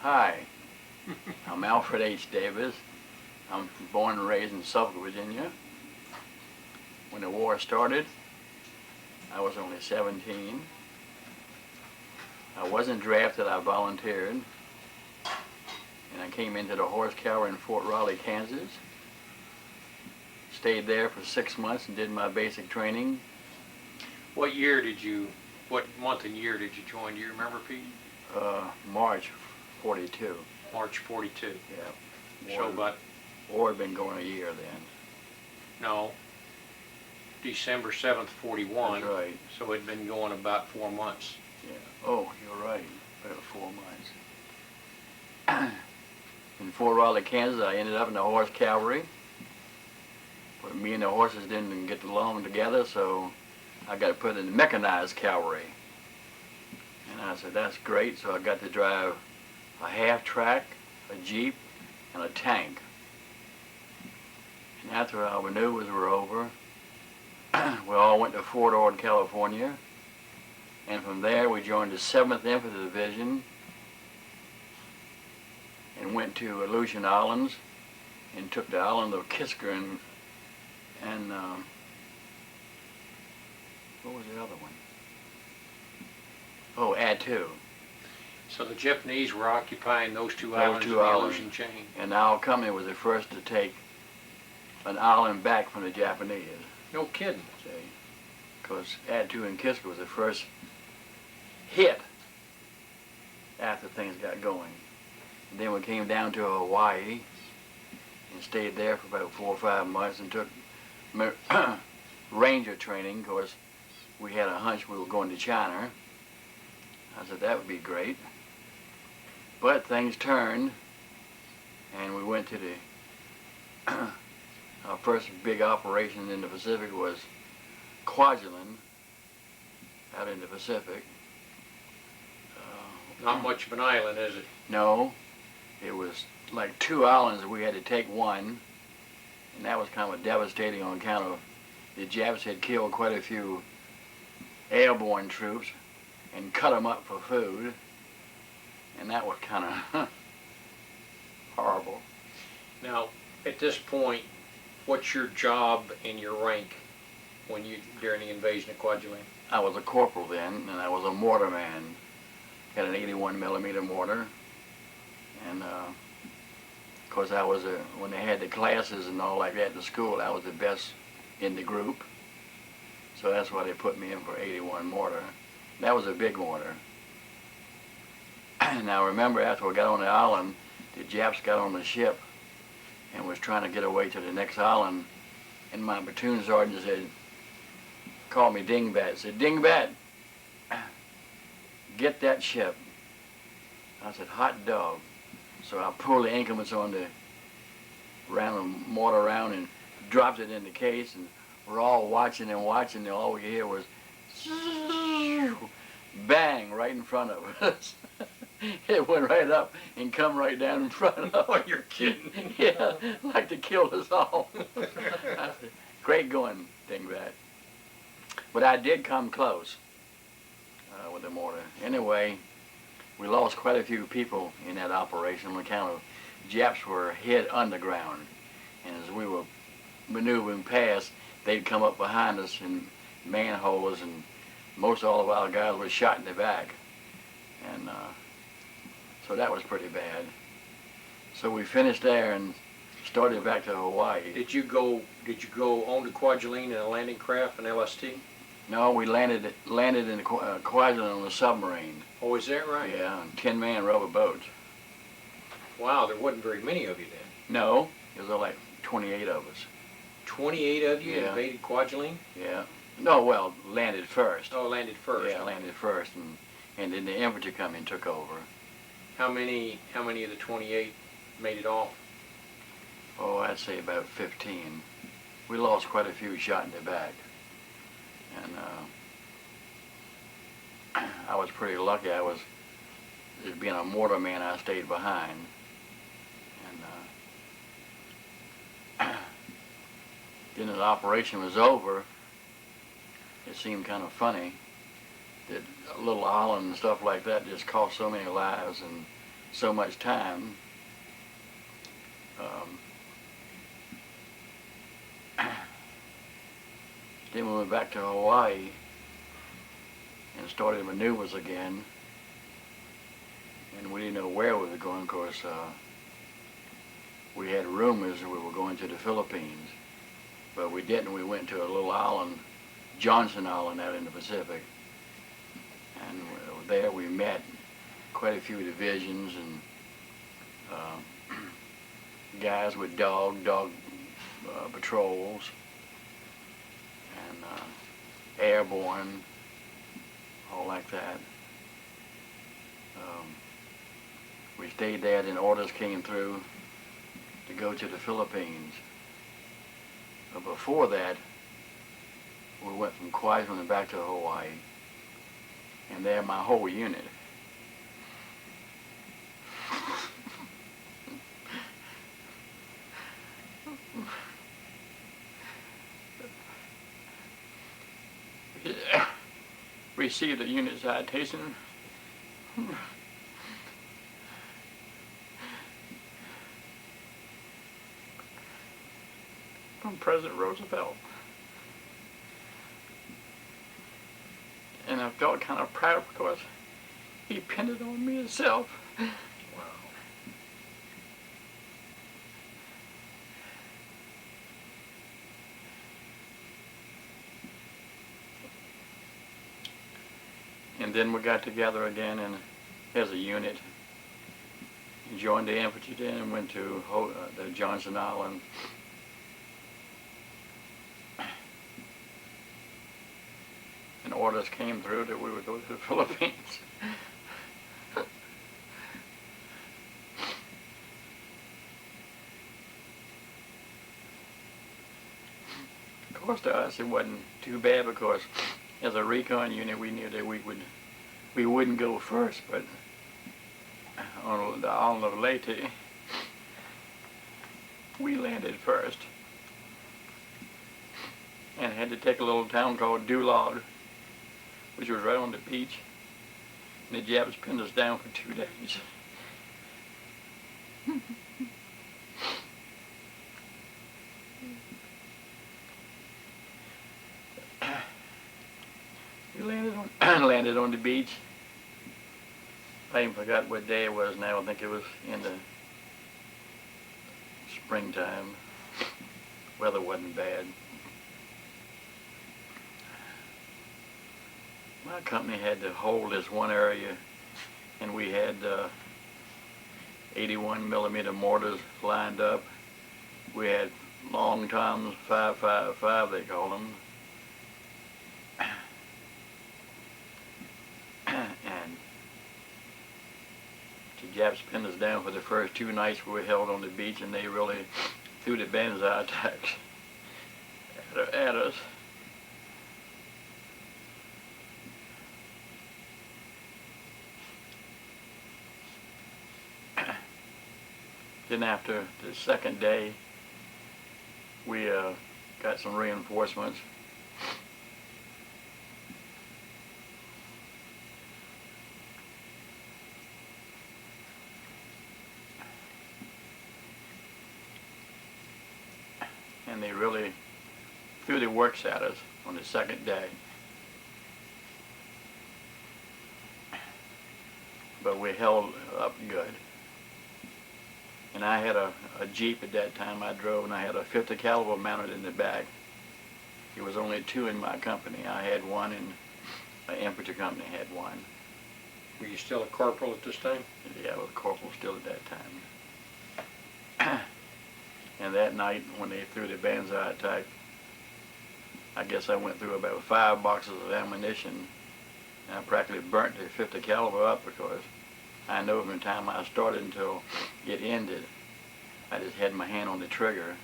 Hi, I'm Alfred H. Davis. I'm born and raised in Suffolk, Virginia. When the war started, I was only 17. I wasn't drafted, I volunteered. And I came into the Horse Cavalry in Fort Riley, Kansas. Stayed there for 6 months and did my basic training. What month and year did you join? Do you remember, Pete? March 42. March 42. Yeah. So about, War had been going a year then. no, December 7th, 41. That's right. So it'd been going about 4 months. Yeah. Oh, you're right. About 4 months. In Fort Riley, Kansas, I ended up in the Horse Cavalry. But me and the horses didn't get along together, so I got put in the mechanized cavalry. And I said, that's great. So I got to drive a half-track, a Jeep, and a tank. And after our maneuvers were over, we all went to Fort Ord, California. And from there, we joined the 7th Infantry Division and went to Aleutian Islands and took the island of Kisker and what was the other one? Oh, Attu. So the Japanese were occupying those two islands in the Aleutian chain. And our company was the first to take an island back from the Japanese. No kidding. Because Attu and Kisker was the first hit after things got going. And then we came down to Hawaii and stayed there for about 4 or 5 months and took ranger training. Of course, we had a hunch we were going to China. I said that would be great. But things turned, and we went to the our first big operation in the Pacific was Kwajalein, out in the Pacific. Not much of an island, is it? No, it was like 2 islands. We had to take one, and that was kind of devastating on account of the Japs had killed quite a few airborne troops and cut them up for food, and that was kind of horrible. Now, at this point, what's your job and your rank during the invasion of Kwajalein? I was a corporal then, and I was a mortar man. Had an 81 millimeter mortar, and of course I was when they had the classes and all like that in the school, I was the best in the group. So that's why they put me in for 81 mortar. That was a big mortar. Now remember, after we got on the island, the Japs got on the ship and was trying to get away to the next island, and my platoon sergeant said, called me Dingbat, said, Dingbat, get that ship. I said, hot dog. So I pulled the increments on ran the mortar around and dropped it in the case, and we're all watching and watching, and all we could hear was bang right in front of us. It went right up and come right down in front of us. Oh, you're kidding. Yeah, like to kill us all. I said, great going, Dingbat. But I did come close with the mortar. Anyway, we lost quite a few people in that operation on account of Japs were hid underground. And as we were maneuvering past, they'd come up behind us in manholes, and most all of our guys were shot in the back. And so that was pretty bad. So we finished there and started back to Hawaii. Did you go on to Kwajalein in a landing craft, an LST? No, we landed in Kwajalein on a submarine. Oh, is that right? Yeah, 10-man rubber boats. Wow, there wasn't very many of you then. No, there was like 28 of us. 28 of you Yeah. invaded Kwajalein? Yeah. No, well, landed first. Oh, landed first. Yeah, landed first, and then the infantry come and took over. How many of the 28 made it off? Oh, I'd say about 15. We lost quite a few shot in the back. And I was pretty lucky. Just being a mortar man, I stayed behind. And then the operation was over. It seemed kind of funny that a little island and stuff like that just cost so many lives, and so much time. Then we went back to Hawaii and started maneuvers again. And we didn't know where we were going. Of course, we had rumors that we were going to the Philippines, but we didn't. We went to a little island, Johnson Island, out in the Pacific. And there we met quite a few divisions and guys with dog patrols and airborne, all like that. We stayed there, and orders came through to go to the Philippines. But before that, we went from Kwajalein back to Hawaii, and there my whole unit. Received a unit citation from President Roosevelt. And I felt kind of proud because he pinned it on me himself. Wow. And then we got together again and as a unit, joined the infantry then and went to the Johnson Island. And orders came through that we would go to the Philippines. Of course, to us it wasn't too bad because as a recon unit we knew that we wouldn't go first, but on the island of Leyte we landed first and had to take a little town called Dulod, which was right on the beach, and the Japs pinned us down for 2 days. We landed on the beach. I even forgot what day it was now. I think it was in the springtime. Weather wasn't bad. My company had to hold this one area, and we had 81mm mortars lined up. We had long toms, 5.55 they call them. And the Japs pinned us down for the first 2 nights we were held on the beach, and they really threw the banzai attacks at us. Then after the second day, we got some reinforcements. And they really threw the works at us on the second day. But we held up good. And I had a Jeep at that time I drove, and I had a 50 caliber mounted in the back. There was only 2 in my company. I had one, and the infantry company had one. Were you still a corporal at this time? Yeah, I was a corporal still at that time. And that night, when they threw the banzai attack, I guess I went through about 5 boxes of ammunition, and I practically burnt the 50 caliber up because I know from the time I started until it ended, I just had my hand on the trigger,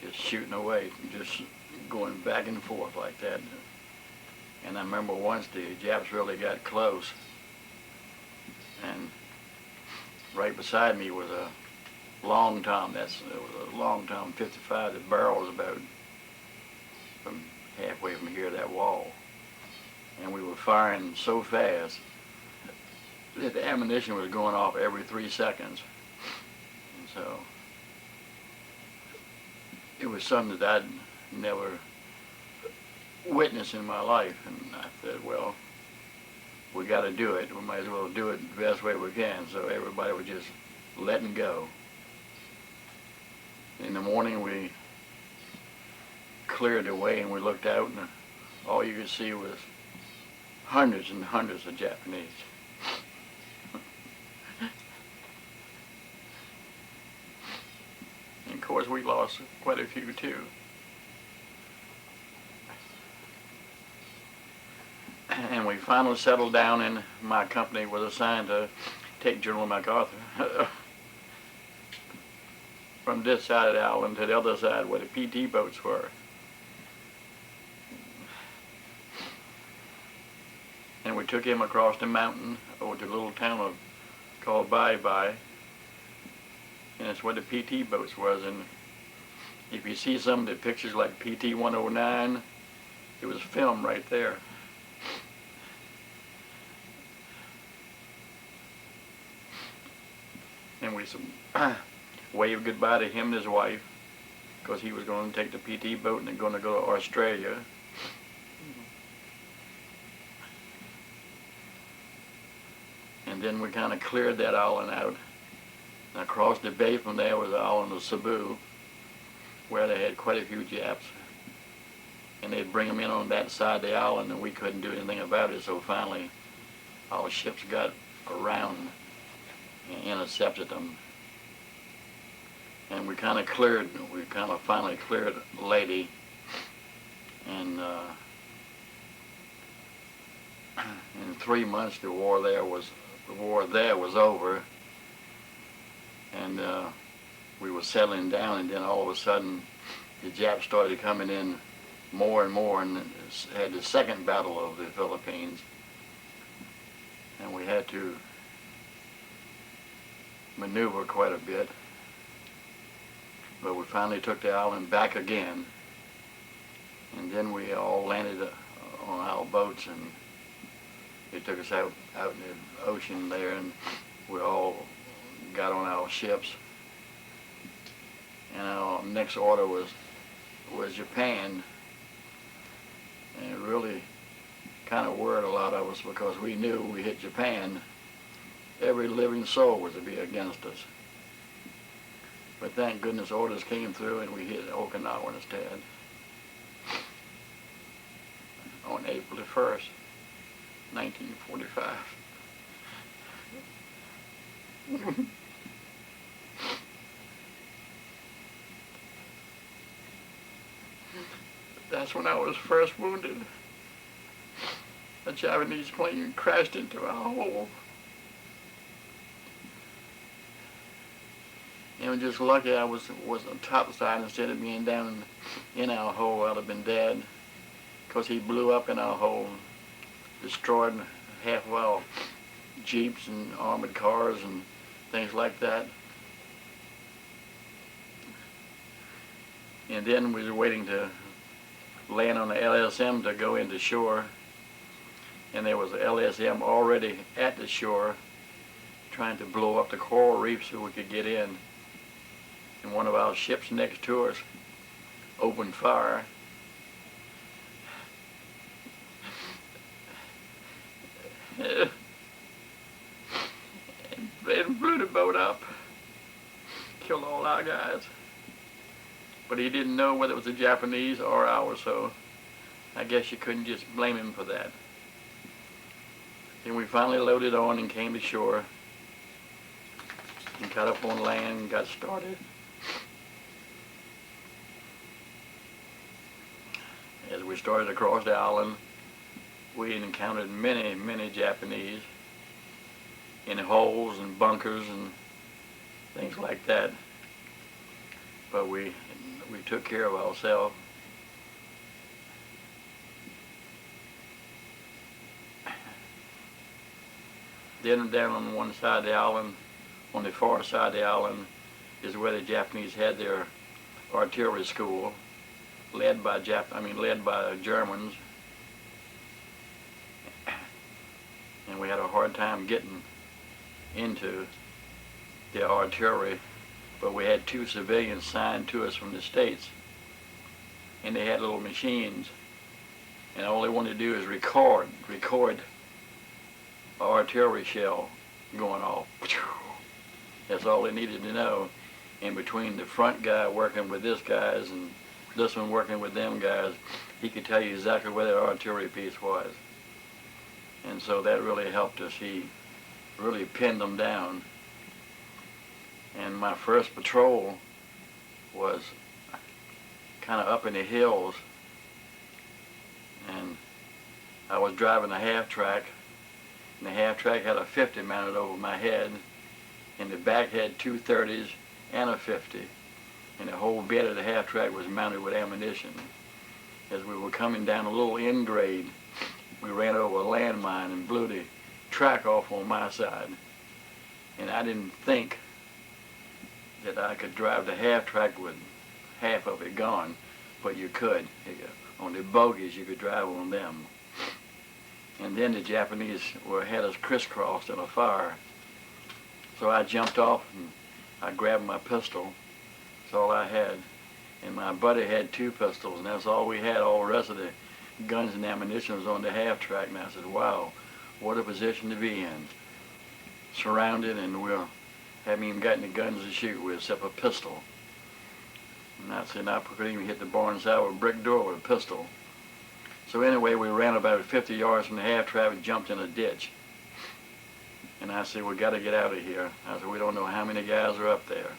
just shooting away, just going back and forth like that. And I remember once the Japs really got close, and right beside me was a long tom. It was a long tom 55. The barrel was about from halfway from here to that wall, and we were firing so fast the ammunition was going off every 3 seconds. And so it was something that I'd never witnessed in my life. And I said, well, we got to do it. We might as well do it the best way we can. So everybody was just letting go. In the morning we cleared away and we looked out, and all you could see was hundreds and hundreds of Japanese. And of course we lost quite a few too. And we finally settled down, and my company was assigned to take General MacArthur from this side of the island to the other side where the PT boats were. And we took him across the mountain over to a little town called Bai Bai. And it's where the PT boats was. And if you see some of the pictures like PT 109, it was filmed right there. And we waved goodbye to him and his wife, because he was going to take the PT boat and they're going to go to Australia. And then we kind of cleared that island out. And across the bay from there was the island of Cebu, where they had quite a few Japs. And they'd bring them in on that side of the island, and we couldn't do anything about it. So finally, our ships got around and intercepted them. And we kind of finally cleared Leyte. And in 3 months, the war there was over. And we were settling down, and then all of a sudden, the Japs started coming in more and more, and had the second battle of the Philippines. And we had to maneuver quite a bit. But we finally took the island back again. And then we all landed on our boats, and they took us out in the ocean there, and we all got on our ships. And our next order was Japan. And it really kind of worried a lot of us, because we knew we hit Japan, every living soul was to be against us. But thank goodness orders came through, and we hit Okinawa instead on April the 1st, 1945. That's when I was first wounded. A Japanese plane crashed into our hole. And we're just lucky I was on top side instead of being down in our hole. I'd have been dead, because he blew up in our hole, destroyed half of our Jeeps and armored cars and things like that. And then we were waiting to land on the LSM to go into shore, and there was a LSM already at the shore trying to blow up the coral reef so we could get in. And one of our ships next to us opened fire. And blew the boat up, killed all our guys. But he didn't know whether it was the Japanese or ours, so I guess you couldn't just blame him for that. Then we finally loaded on and came to shore and got up on land and got started. As we started across the island, we encountered many, many Japanese in holes and bunkers and things like that. But we took care of ourselves. Then down on one side of the island, on the far side of the island, is where the Japanese had their artillery school, led by Germans. And we had a hard time getting into the artillery, but we had 2 civilians signed to us from the States, and they had little machines, and all they wanted to do is record an artillery shell going off. That's all they needed to know. And between the front guy working with this guys and this one working with them guys, he could tell you exactly where that artillery piece was. And so that really helped us. He really pinned them down. And my first patrol was kind of up in the hills, and I was driving a half-track, and the half-track had a 50 mounted over my head, and the back had 2 30s and a 50, and the whole bed of the half-track was mounted with ammunition. As we were coming down a little end grade, we ran over a landmine and blew the track off on my side, and I didn't think that I could drive the half-track with half of it gone, but you could. On the bogies, you could drive on them. And then the Japanese had us crisscrossed in a fire. So I jumped off and I grabbed my pistol. That's all I had. And my buddy had 2 pistols, and that's all we had. All the rest of the guns and ammunition was on the half-track. And I said, wow, what a position to be in. Surrounded, and we haven't even gotten the guns to shoot with except a pistol. And I said, I couldn't even hit the barn side with a brick door with a pistol. So anyway, we ran about 50 yards from the half-track and jumped in a ditch. And I said, we got to get out of here. I said, we don't know how many guys are up there.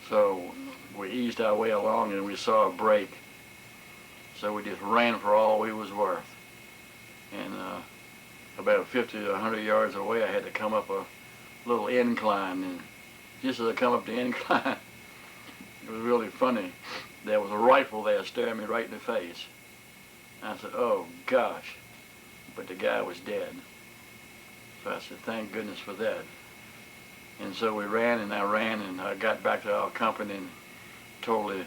So we eased our way along, and we saw a break. So we just ran for all we was worth. And about 50 to 100 yards away, I had to come up a little incline. And just as I come up the incline, it was really funny. There was a rifle there staring me right in the face. I said, oh gosh, but the guy was dead. So I said, thank goodness for that. And so we ran, and I got back to our company and told the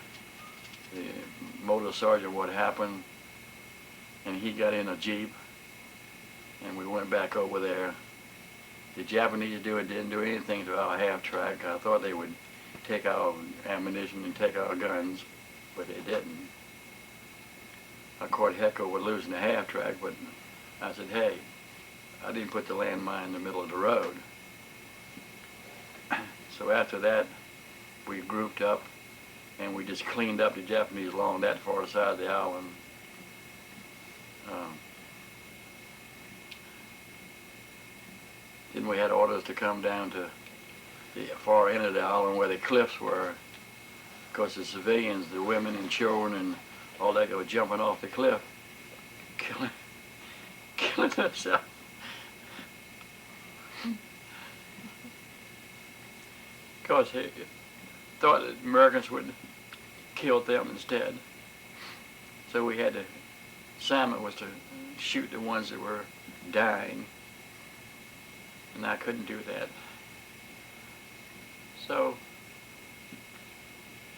motor sergeant what happened, and he got in a Jeep, and we went back over there. The Japanese didn't do anything to our half-track. I thought they would take our ammunition and take our guns, but they didn't. I caught heck over losing the half-track, but I said, hey, I didn't put the landmine in the middle of the road. So after that, we grouped up, and we just cleaned up the Japanese along that far side of the island. Then we had orders to come down to the far end of the island where the cliffs were, because the civilians, the women and children and all that, were jumping off the cliff, killing themselves. Because they thought that Americans would kill them instead. So we had to, assignment was to shoot the ones that were dying, and I couldn't do that. So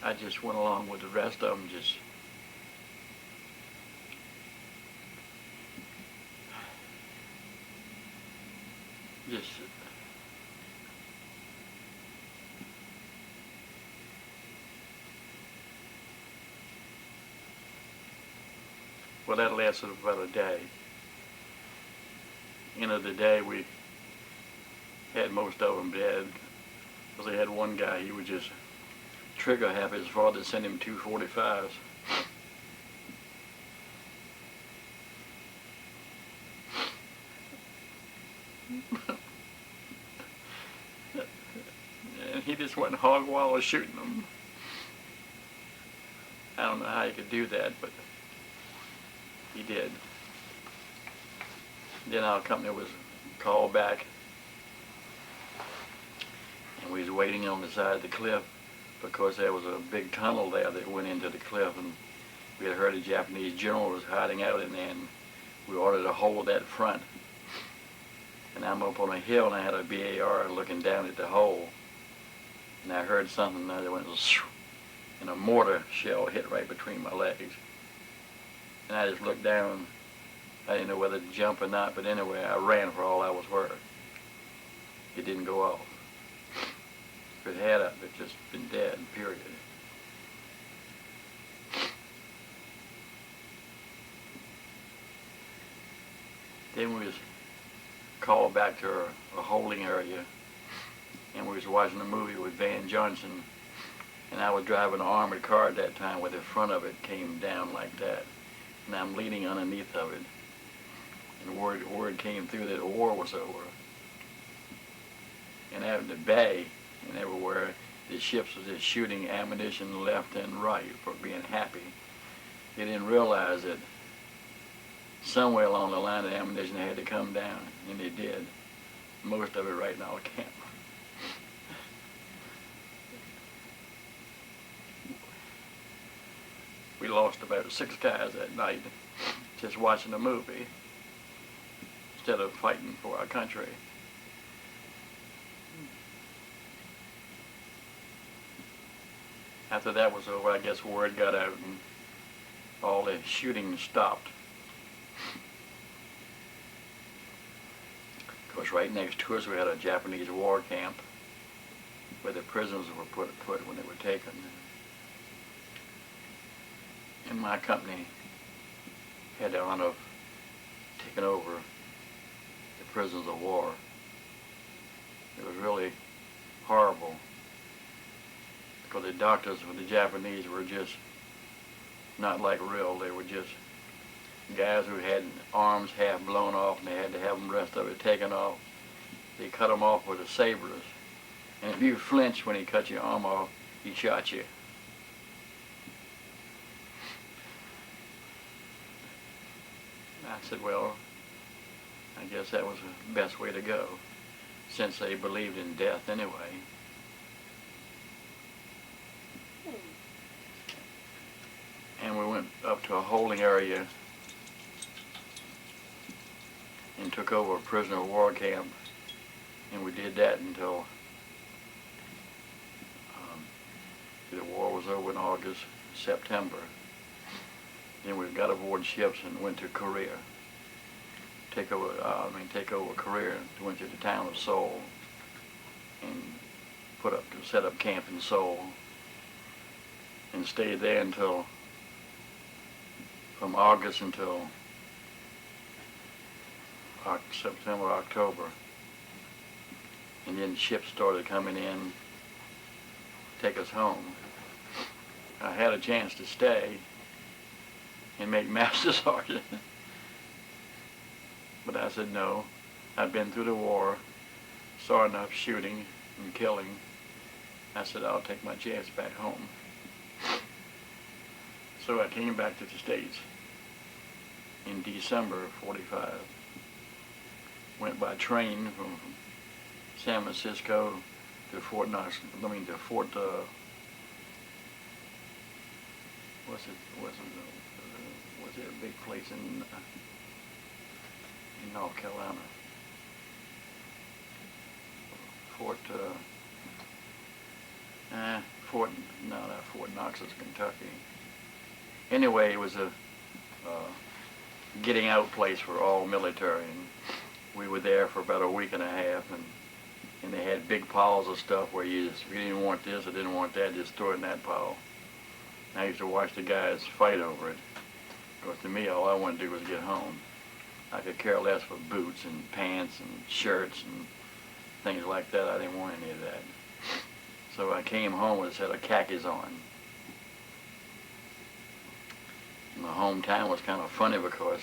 I just went along with the rest of them, just well, that lasted about a day. End of the day, we had most of them dead, because they had one guy, he would just trigger happy. His father sent him 245s. And he just went hog wild shooting them. I don't know how he could do that, but he did. Then our company was called back, and we was waiting on the side of the cliff, because there was a big tunnel there that went into the cliff, and we had heard a Japanese general was hiding out in there, and we ordered to hold that front. And I'm up on a hill, and I had a BAR looking down at the hole, and I heard something that went shoo, and a mortar shell hit right between my legs. And I just looked down. I didn't know whether to jump or not, but anyway, I ran for all I was worth. it didn't go off. If it had, it'd just been dead, period. Then we was called back to a holding area, and we was watching a movie with Van Johnson, and I was driving an armored car at that time where the front of it came down like that, and I'm leaning underneath of it, and word came through that the war was over. And out in the bay and everywhere, the ships was just shooting ammunition left and right for being happy. They didn't realize that somewhere along the line the ammunition had to come down, and they did. Most of it right in our camp. We lost about 6 guys that night just watching a movie instead of fighting for our country. After that was over, I guess word got out and all the shooting stopped. Of course, right next to us we had a Japanese war camp where the prisoners were put when they were taken. And my company had the honor of taking over the prisoners of war. It was really horrible because the doctors for the Japanese were just not like real. They were just guys who had arms half blown off, and they had to have the rest of it taken off. They cut them off with the sabers, and if you flinched when he cut your arm off, he shot you. I said, well, I guess that was the best way to go, since they believed in death anyway. And we went up to a holding area and took over a prisoner of war camp, and we did that until the war was over in August, September. Then we got aboard ships and went to Korea. Take over Korea. Went to the town of Seoul and set up camp in Seoul, and stayed there until from August until September, October, and then ships started coming in, take us home. I had a chance to stay and make master sergeant, but I said no. I've been through the war, saw enough shooting and killing. I said I'll take my chance back home. So I came back to the States in December of '45. Went by train from San Francisco to Fort Knox. Was it a big place in North Carolina? Fort Knox is Kentucky. Anyway, it was a getting out place for all military, and we were there for about a week and a half, and they had big piles of stuff where if you didn't want this or didn't want that, just throw it in that pile. And I used to watch the guys fight over it, because to me all I wanted to do was get home. I could care less for boots and pants and shirts and things like that. I didn't want any of that. So I came home with a set of khakis on. My hometown was kind of funny because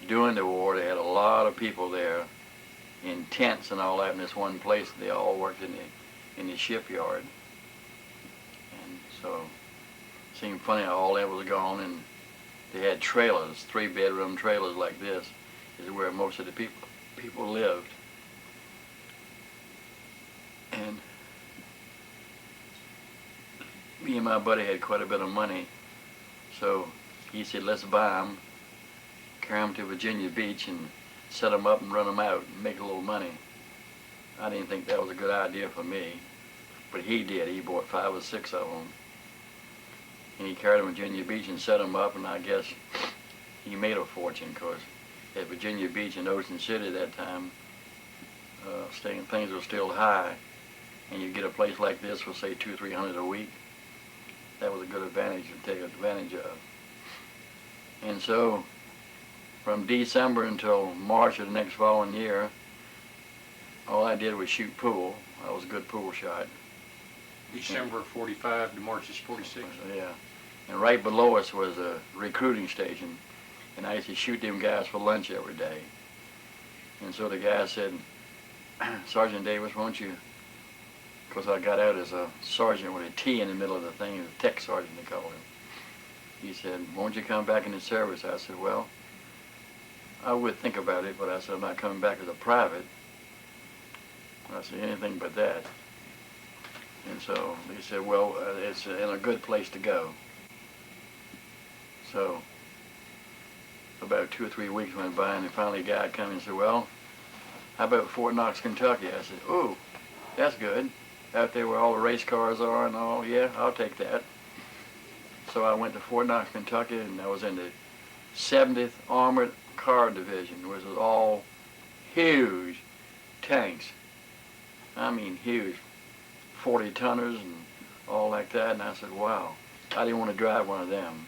during the war they had a lot of people there in tents and all that in this one place. They all worked in the shipyard, and so it seemed funny how all that was gone, and they had trailers, 3-bedroom trailers like this is where most of the people lived. And me and my buddy had quite a bit of money, so he said, let's buy them, carry them to Virginia Beach and set them up and run them out and make a little money. I didn't think that was a good idea for me, but he did. He bought 5 or 6 of them, and he carried them to Virginia Beach and set them up, and I guess he made a fortune, because at Virginia Beach and Ocean City at that time, things were still high, and you get a place like this for say 200-300 a week. That was a good advantage to take advantage of. And so, from December until March of the next following year, all I did was shoot pool. I was a good pool shot. December 45 to March is 46. Yeah. And right below us was a recruiting station, and I used to shoot them guys for lunch every day. And so the guy said, Sergeant Davis, won't you, because I got out as a sergeant with a T in the middle of the thing, a tech sergeant they called him. He said, won't you come back in the service? I said, well, I would think about it, but I said, I'm not coming back as a private. I said, anything but that. And so he said, well, it's in a good place to go. So about 2 or 3 weeks went by, and finally a guy came and said, well, how about Fort Knox, Kentucky? I said, ooh, that's good. Out there where all the race cars are and all, yeah, I'll take that. So I went to Fort Knox, Kentucky, and I was in the 70th Armored Car Division, which was all huge tanks. I mean huge, 40-tonners and all like that. And I said, wow, I didn't want to drive one of them.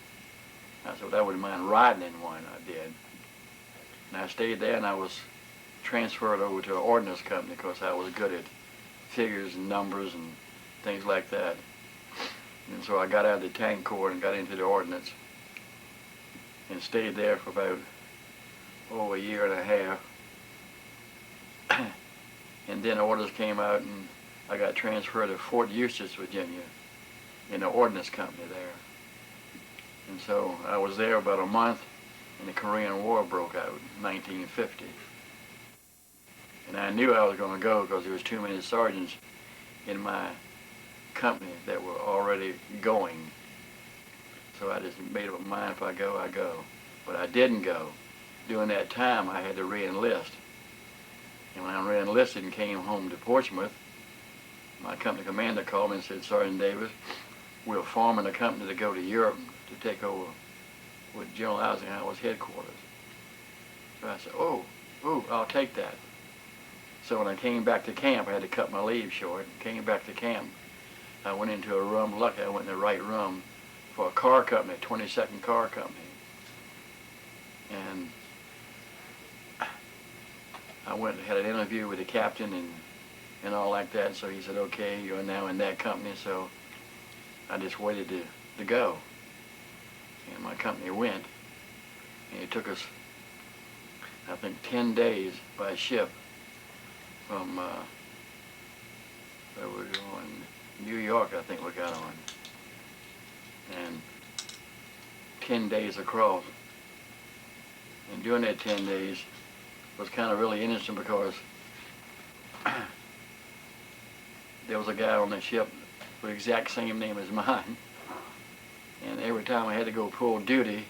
I said, well, I wouldn't mind riding in one. I did. And I stayed there, and I was transferred over to an ordnance company because I was good at figures and numbers and things like that. And so I got out of the tank corps and got into the ordnance and stayed there for about, a year and a half. And then orders came out, and I got transferred to Fort Eustis, Virginia, in the ordnance company there. And so I was there about a month, and the Korean War broke out in 1950. And I knew I was going to go because there was too many sergeants in my company that were already going. So I just made up my mind, if I go, I go. But I didn't go. During that time, I had to re-enlist. And when I re-enlisted and came home to Portsmouth, my company commander called me and said, Sergeant Davis, we're forming a company to go to Europe to take over with General Eisenhower's headquarters. So I said, oh, I'll take that. So when I came back to camp, I had to cut my leave short. Came back to camp, I went into a room. Lucky I went in the right room for a car company, 22nd Car Company. And I went and had an interview with the captain and all like that. So he said, okay, you're now in that company. So I just waited to go. And my company went. And it took us, I think, 10 days by ship from where we were going, New York, I think we got on. And 10 days across. And during that 10 days, was kind of really interesting because there was a guy on the ship with the exact same name as mine. And every time I had to go pull duty,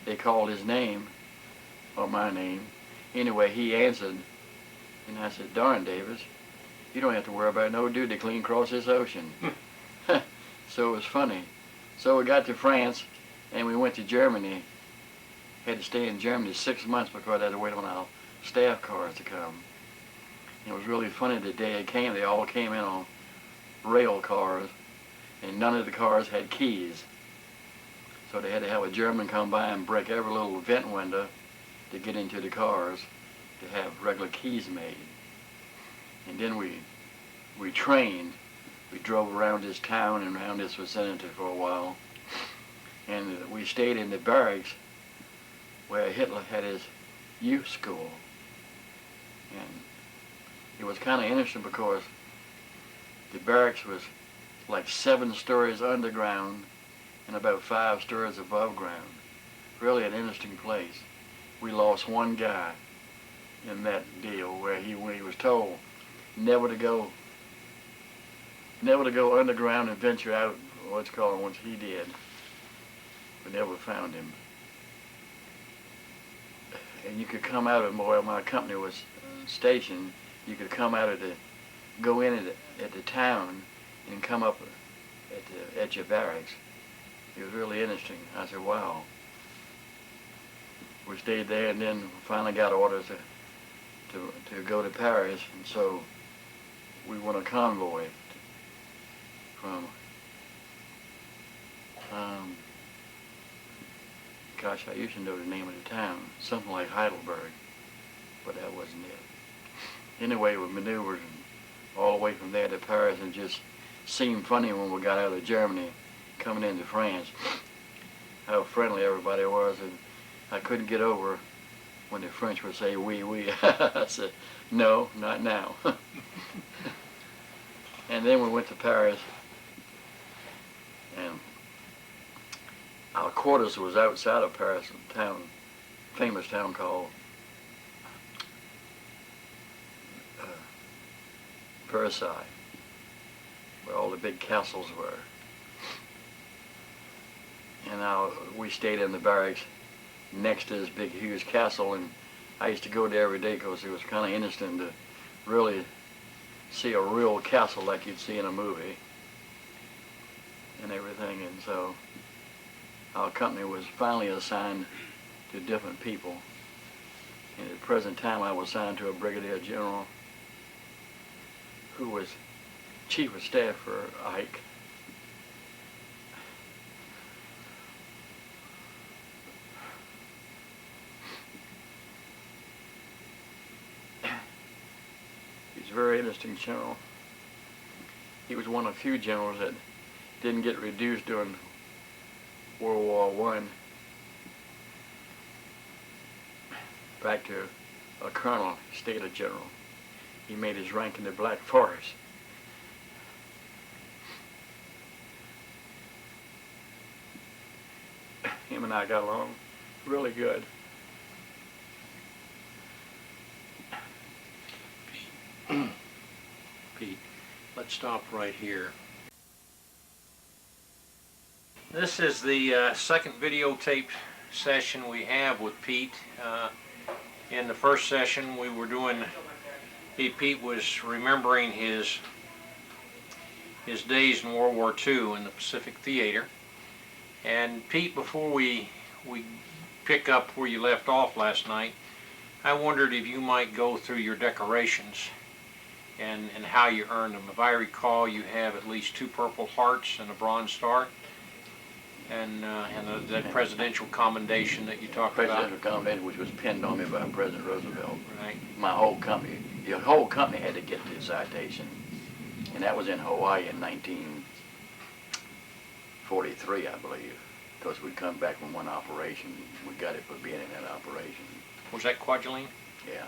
they called his name, or my name. Anyway, he answered, and I said, darn, Davis, you don't have to worry about no duty clean across this ocean. So it was funny. So we got to France, and we went to Germany. Had to stay in Germany 6 months because I had to wait on our staff cars to come. It was really funny the day it came. They all came in on rail cars, and none of the cars had keys. So they had to have a German come by and break every little vent window to get into the cars to have regular keys made. And then we trained. We drove around this town and around this vicinity for a while. And we stayed in the barracks where Hitler had his youth school. And it was kind of interesting because the barracks was like 7 stories underground and about 5 stories above ground. Really an interesting place. We lost one guy in that deal where he was told never to go underground and venture out, what's called, once he did. We never found him. And you could come out of where my company was stationed, you could come out of go in at the town and come up at your barracks. It was really interesting. I said, wow. We stayed there and then finally got orders to to go to Paris, and so we went a convoy from gosh, I used to know the name of the town, something like Heidelberg, but that wasn't it. Anyway, we maneuvered all the way from there to Paris, and just seemed funny when we got out of Germany coming into France, how friendly everybody was, and I couldn't get over when the French would say, oui, oui. I said, no, not now. And then we went to Paris, and our quarters was outside of Paris, a town, famous town called Versailles, where all the big castles were. And we stayed in the barracks next to this big, huge castle, and I used to go there every day because it was kind of interesting to really see a real castle like you'd see in a movie and everything. And so our company was finally assigned to different people. And at the present time, I was assigned to a brigadier general who was chief of staff for Ike. He's a very interesting general. He was one of the few generals that didn't get reduced during World War I back to a colonel, stayed a general. He made his rank in the Black Forest. Him and I got along really good. Pete, let's stop right here. This is the second videotape session we have with Pete. In the first session we were doing, Pete was remembering his days in World War II in the Pacific Theater. And Pete, before we pick up where you left off last night, I wondered if you might go through your decorations and how you earned them. If I recall, you have at least 2 Purple Hearts and a Bronze Star, and that Presidential Commendation that you talked about. Presidential Commendation, which was pinned on me by President Roosevelt. Right. My whole company, the whole company had to get the citation, and that was in Hawaii in 1943, I believe, because we come back from one operation. We got it for being in that operation. Was that Kwajalein? Yeah.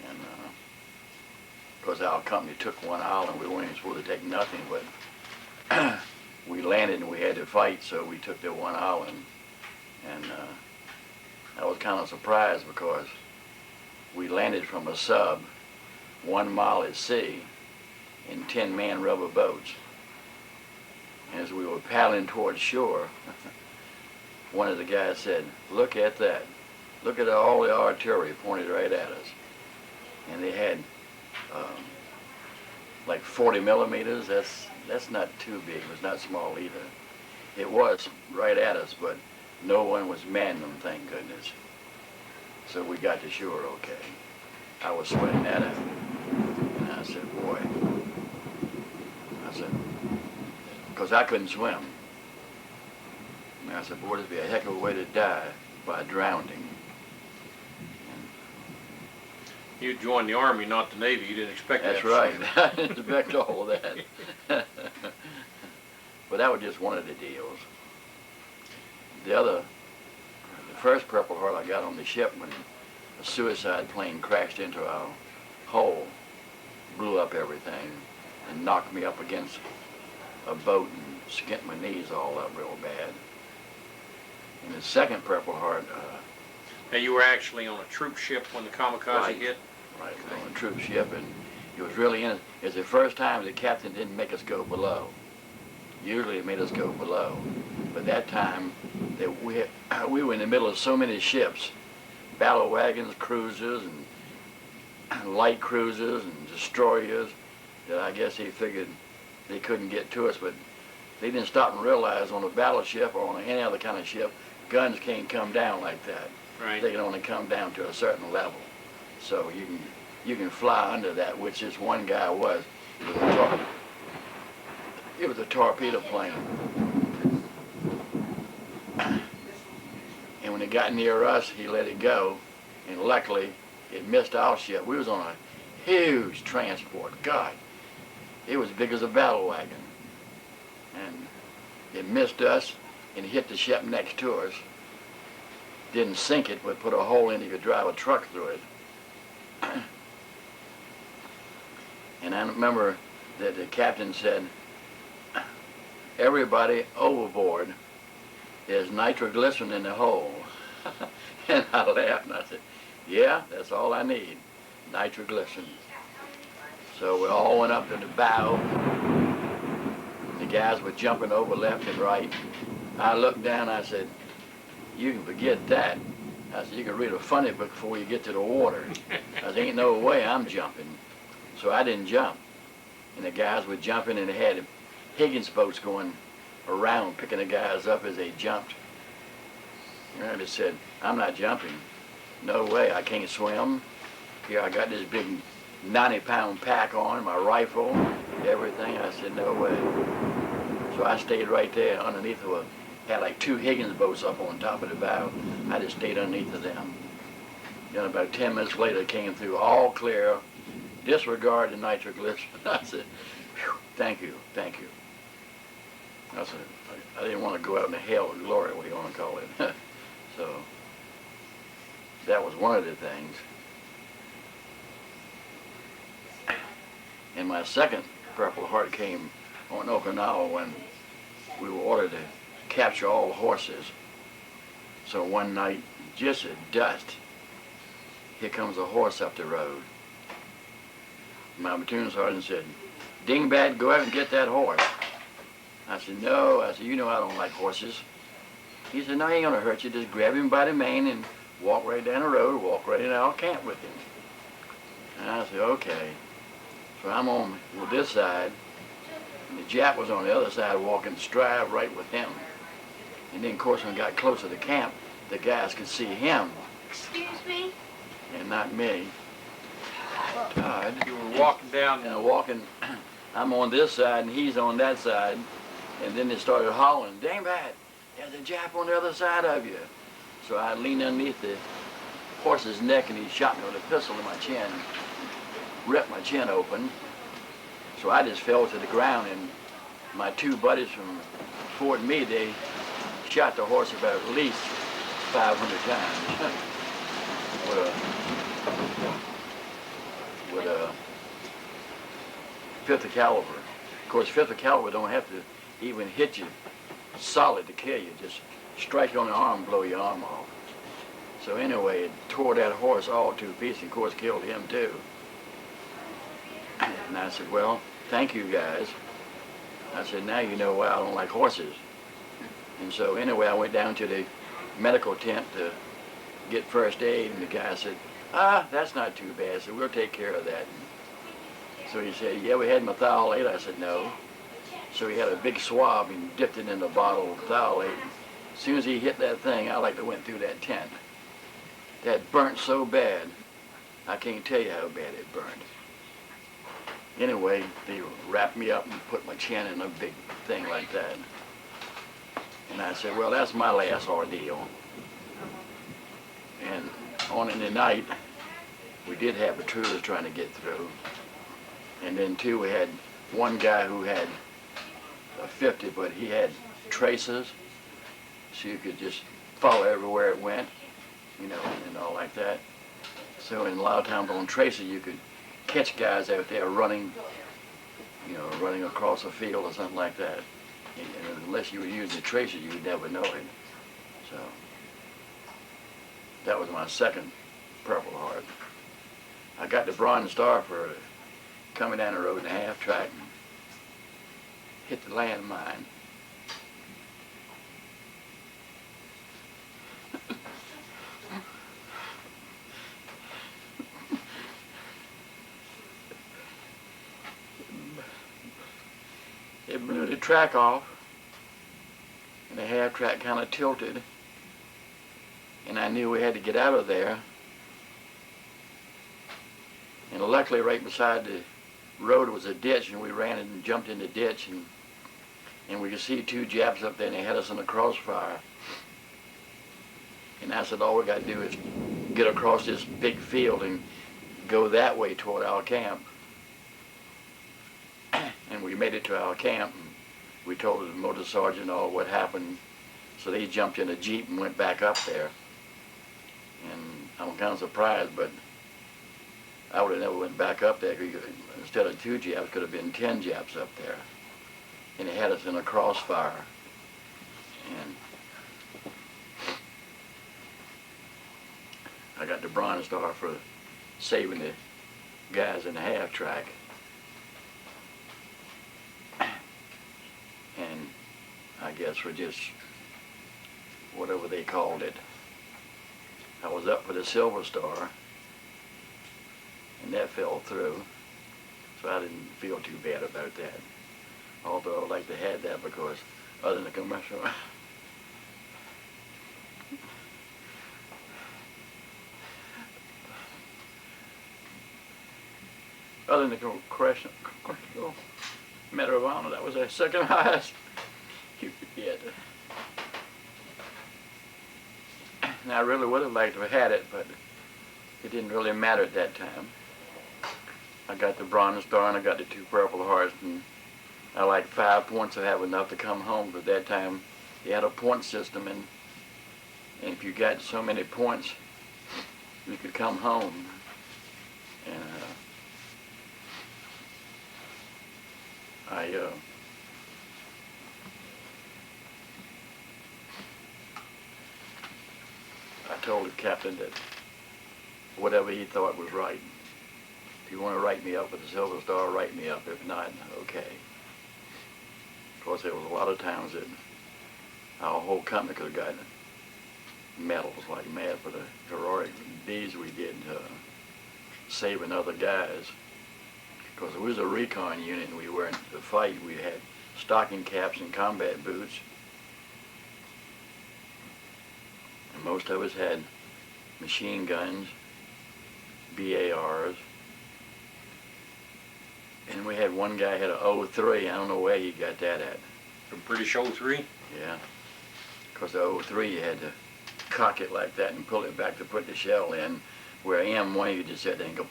And because our company took one island, we weren't even supposed to take nothing, but we landed and we had to fight, so we took that one island. And I was kind of surprised because we landed from a sub 1 mile at sea in 10-man rubber boats. And as we were paddling towards shore, one of the guys said, "Look at that. Look at all the artillery pointed right at us." And they had like 40 millimeters. That's not too big. It was not small either. It was right at us, but no one was manning them, thank goodness. So we got to shore okay. I was sweating that out. And I said, boy, because I couldn't swim. And I said, boy, this would be a heck of a way to die by drowning. You joined the Army, not the Navy. You didn't expect that. That's right. I didn't expect all of that. But that was just one of the deals. The first Purple Heart I got on the ship when a suicide plane crashed into our hull, blew up everything, and knocked me up against a boat and skint my knees all up real bad. And the second Purple Heart, Now you were actually on a troop ship when the kamikaze hit? Right, on a troop ship, and it was really it was the first time the captain didn't make us go below. Usually it made us go below, but that time that we were in the middle of so many ships, battle wagons, cruisers, and light cruisers and destroyers, that I guess he figured they couldn't get to us. But they didn't stop and realize on a battleship or on any other kind of ship, guns can't come down like that. Right. They can only come down to a certain level. so you can fly under that, which this one guy was. It was a torpedo plane. And when it got near us, he let it go, and luckily it missed our ship. We was on a huge transport. God, it was big as a battle wagon. And it missed us and hit the ship next to us. Didn't sink it, but put a hole in it. You could drive a truck through it. And I remember that the captain said, "Everybody overboard. There's nitroglycerin in the hole." And I laughed and I said, "Yeah, that's all I need, nitroglycerin." So we all went up to the bow. The guys were jumping over left and right. I looked down, I said, "You can forget that." I said, "You can read a funny book before you get to the water." I said, "Ain't no way I'm jumping." So I didn't jump. And the guys were jumping, and they had Higgins boats going around picking the guys up as they jumped. And I just said, "I'm not jumping. No way, I can't swim. Here I got this big 90-pound pack on, my rifle, everything." I said, "No way." So I stayed right there underneath had like 2 Higgins boats up on top of the bow. I just stayed underneath of them. Then about 10 minutes later, it came through all clear, disregard the nitroglycerin. I said, "Whew, thank you, thank you." I said, I didn't want to go out in the hell of glory, what do you want to call it. So that was one of the things. And my second Purple Heart came on Okinawa when we were ordered to capture all the horses. So one night, just at dusk, here comes a horse up the road. My platoon sergeant said, "Dingbat, go out and get that horse." I said, "No." I said, "You know I don't like horses." He said, "No, he ain't gonna hurt you. Just grab him by the mane and walk right down the road, walk right in our camp with him." And I said, "Okay." So I'm on this side, and the Jap was on the other side walking stride right with him. And then, of course, when we got closer to camp, the guys could see him. Excuse me? And not me. Todd. You were walking down. I'm on this side and he's on that side. And then they started hollering, "Dingbat, there's a Jap on the other side of you." So I leaned underneath the horse's neck and he shot me with a pistol in my chin, ripped my chin open. So I just fell to the ground, and my 2 buddies from Fort Meade, they shot the horse about at least 500 times with a 5th caliber. Of course, 5th caliber don't have to even hit you solid to kill you. Just strike you on the arm, blow your arm off. So anyway, it tore that horse all to pieces, and of course killed him too. And I said, "Well, thank you guys." I said, "Now you know why I don't like horses." And so anyway, I went down to the medical tent to get first aid, and the guy said, "That's not too bad." I said, "We'll take care of that." So he said, "Yeah, we had methylate." I said, "No." So he had a big swab and dipped it in a bottle of methylate. As soon as he hit that thing, I like to went through that tent. That burnt so bad, I can't tell you how bad it burned. Anyway, they wrapped me up and put my chin in a big thing like that. And I said, "Well, that's my last ordeal." And on in the night, we did have patrollers trying to get through. And then too, we had one guy who had a 50, but he had tracers, so you could just follow everywhere it went, you know, and all like that. So in a lot of times on tracer, you could catch guys out there running, you know, running across a field or something like that. And unless you were using a tracer, you would never know it. So that was my second Purple Heart. I got the Bronze Star for coming down the road in a half track and hit the landmine. It blew the track off, and the half track kind of tilted, and I knew we had to get out of there. And luckily right beside the road was a ditch, and we ran and jumped in the ditch, and we could see two Japs up there, and they had us in a crossfire. And I said, all we got to do is get across this big field and go that way toward our camp. And we made it to our camp, and we told the motor sergeant all what happened. So they jumped in a Jeep and went back up there. And I'm kind of surprised, but I would have never went back up there. Instead of 2 Japs, could have been 10 Japs up there. And they had us in a crossfire. And I got the Bronze Star for saving the guys in the half track. And I guess for just whatever they called it. I was up for the Silver Star, and that fell through, so I didn't feel too bad about that. Although I'd like to have that because other than the commercial, other than the Congressional Medal of Honor, that was the second highest you could get. And I really would have liked to have had it, but it didn't really matter at that time. I got the Bronze Star and I got the 2 Purple Hearts, and I like 5 points to have enough to come home. But at that time, you had a point system, and if you got so many points, you could come home. And I told the captain that whatever he thought was right. If you want to write me up with the Silver Star, write me up. If not, okay. Of course, there was a lot of times that our whole company could have gotten medals like mad for the heroic deeds we did saving other guys. Because it was a recon unit and we were in the fight. We had stocking caps and combat boots. And most of us had machine guns, BARs. And we had one guy had a 03. I don't know where he got that at. A British 03? Yeah. Because the 03 you had to cock it like that and pull it back to put the shell in. Where M1 you just sit there and go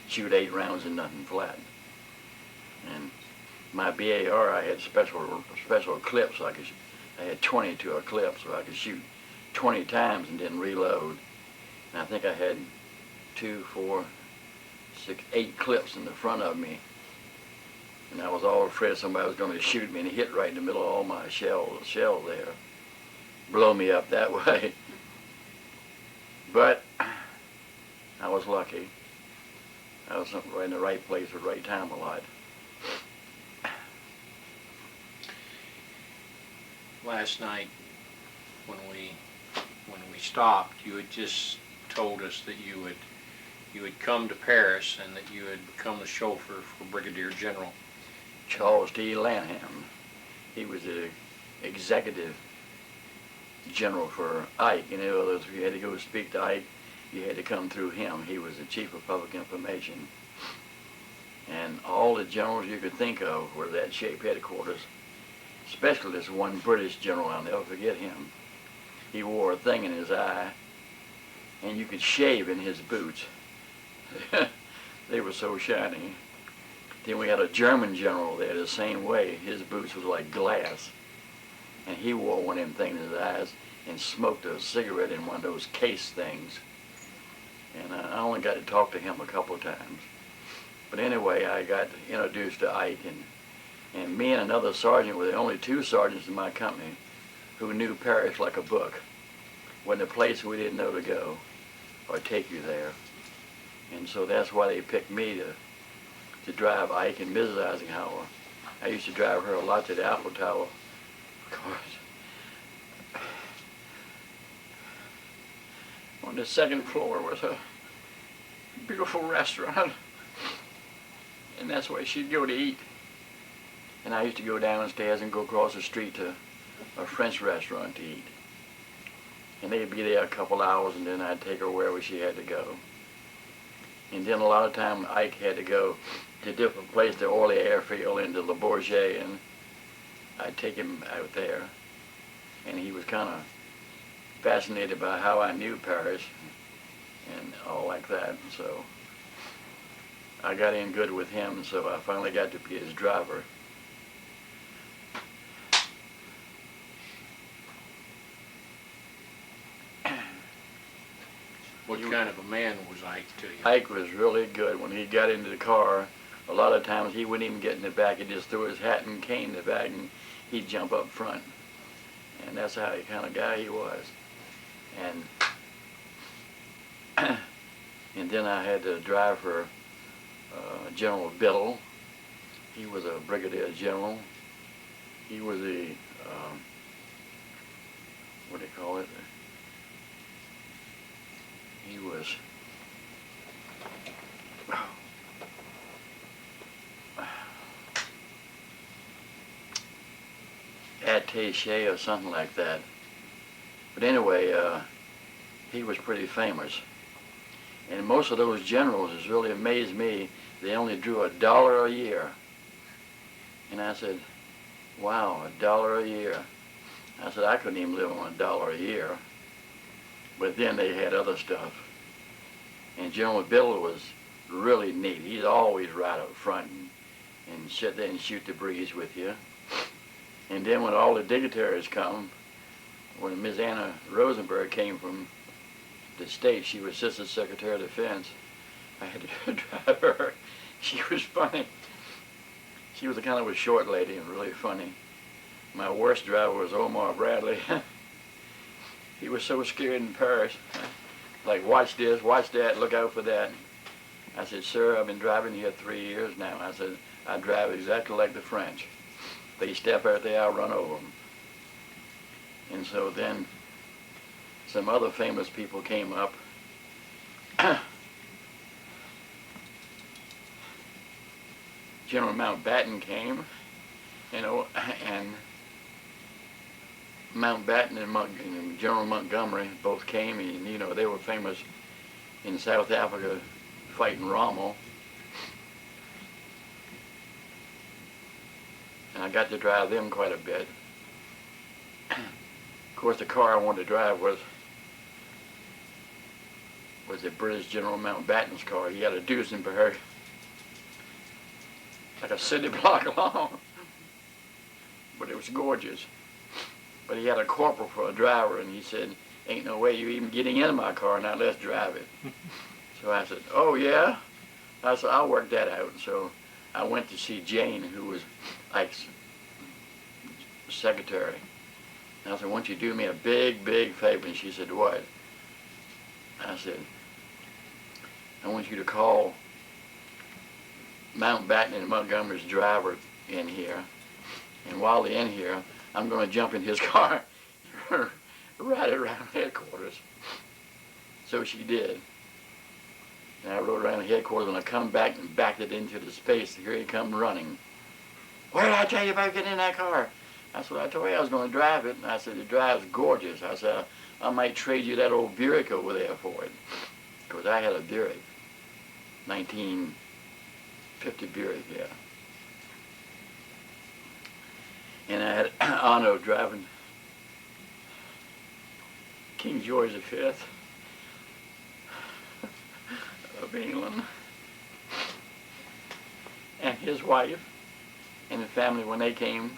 shoot 8 rounds and nothing flat. And my BAR, I had special clips. I had 20 to a clip, so I could shoot 20 times and then reload. And I think I had 2, 4, 6, 8 clips in the front of me. And I was all afraid somebody was going to shoot me and hit right in the middle of all my shell there. Blow me up that way. But I was lucky. I was right in the right place at the right time a lot. Last night, when we stopped, you had just told us that you had come to Paris and that you had become the chauffeur for Brigadier General Charles T. Lanham. He was the executive general for Ike. In other words, if you had to go speak to Ike, you had to come through him. He was the chief of public information. And all the generals you could think of were that shape headquarters, especially this one British general. I'll never forget him. He wore a thing in his eye, and you could shave in his boots. They were so shiny. Then we had a German general there the same way. His boots was like glass, and he wore one of them things in his eyes and smoked a cigarette in one of those case things. And I only got to talk to him a couple of times. But anyway, I got introduced to Ike, and me and another sergeant were the only 2 sergeants in my company who knew Paris like a book. Wasn't a place we didn't know to go or take you there. And so that's why they picked me to drive Ike and Mrs. Eisenhower. I used to drive her a lot to the Eiffel Tower, of course. On the 2nd floor was a beautiful restaurant, and that's where she'd go to eat. And I used to go downstairs and go across the street to a French restaurant to eat. And they'd be there a couple hours, and then I'd take her wherever she had to go. And then a lot of time Ike had to go to different places, to Orly Airfield and to Le Bourget, and I'd take him out there. And he was kind of fascinated by how I knew Paris and all like that. So I got in good with him, so I finally got to be his driver. What kind of a man was Ike to you? Ike was really good. When he got into the car, a lot of times he wouldn't even get in the back. He'd just throw his hat and cane in the back, and he'd jump up front. And that's how the kind of guy he was. And and then I had to drive for General Biddle. He was a brigadier general. He was the, what do you call it? He was, attaché or something like that. But anyway, he was pretty famous. And most of those generals, has really amazed me, they only drew $1 a year. And I said, wow, $1 a year. I said, I couldn't even live on $1 a year. But then they had other stuff. And General Biddle was really neat. He'd always ride up front and sit there and shoot the breeze with you. And then when all the dignitaries come, when Ms. Anna Rosenberg came from the States, she was Assistant Secretary of Defense, I had to drive her. She was funny. She was a kind of a short lady and really funny. My worst driver was Omar Bradley. He was so scared in Paris. Like, watch this, watch that, look out for that. I said, sir, I've been driving here 3 years now. I said, I drive exactly like the French. They step out there, I'll run over them. And so then some other famous people came up. General Mountbatten came, and Mountbatten and General Montgomery both came, and you know, they were famous in South Africa fighting Rommel. And I got to drive them quite a bit. Of course, the car I wanted to drive was the British General Mountbatten's car. He had a Duesenberg, like a city block long, but it was gorgeous. But he had a corporal for a driver, and he said, ain't no way you even getting in my car, now let's drive it. So I said, oh yeah? I said, I'll work that out. So I went to see Jane, who was Ike's secretary. And I said, won't you do me a big, big favor? And she said, what? I said, I want you to call Mountbatten and Montgomery's driver in here. And while they're in here, I'm going to jump in his car, ride it around headquarters. So she did. And I rode around headquarters, and I come back and backed it into the space. Here he come running. What did I tell you about getting in that car? That's what I told you, I was going to drive it. And I said, it drives gorgeous. I said, I might trade you that old Buick over there for it. Because I had a Buick, 1950 Buick, yeah. And I had honor of driving King George V of England, and his wife and the family when they came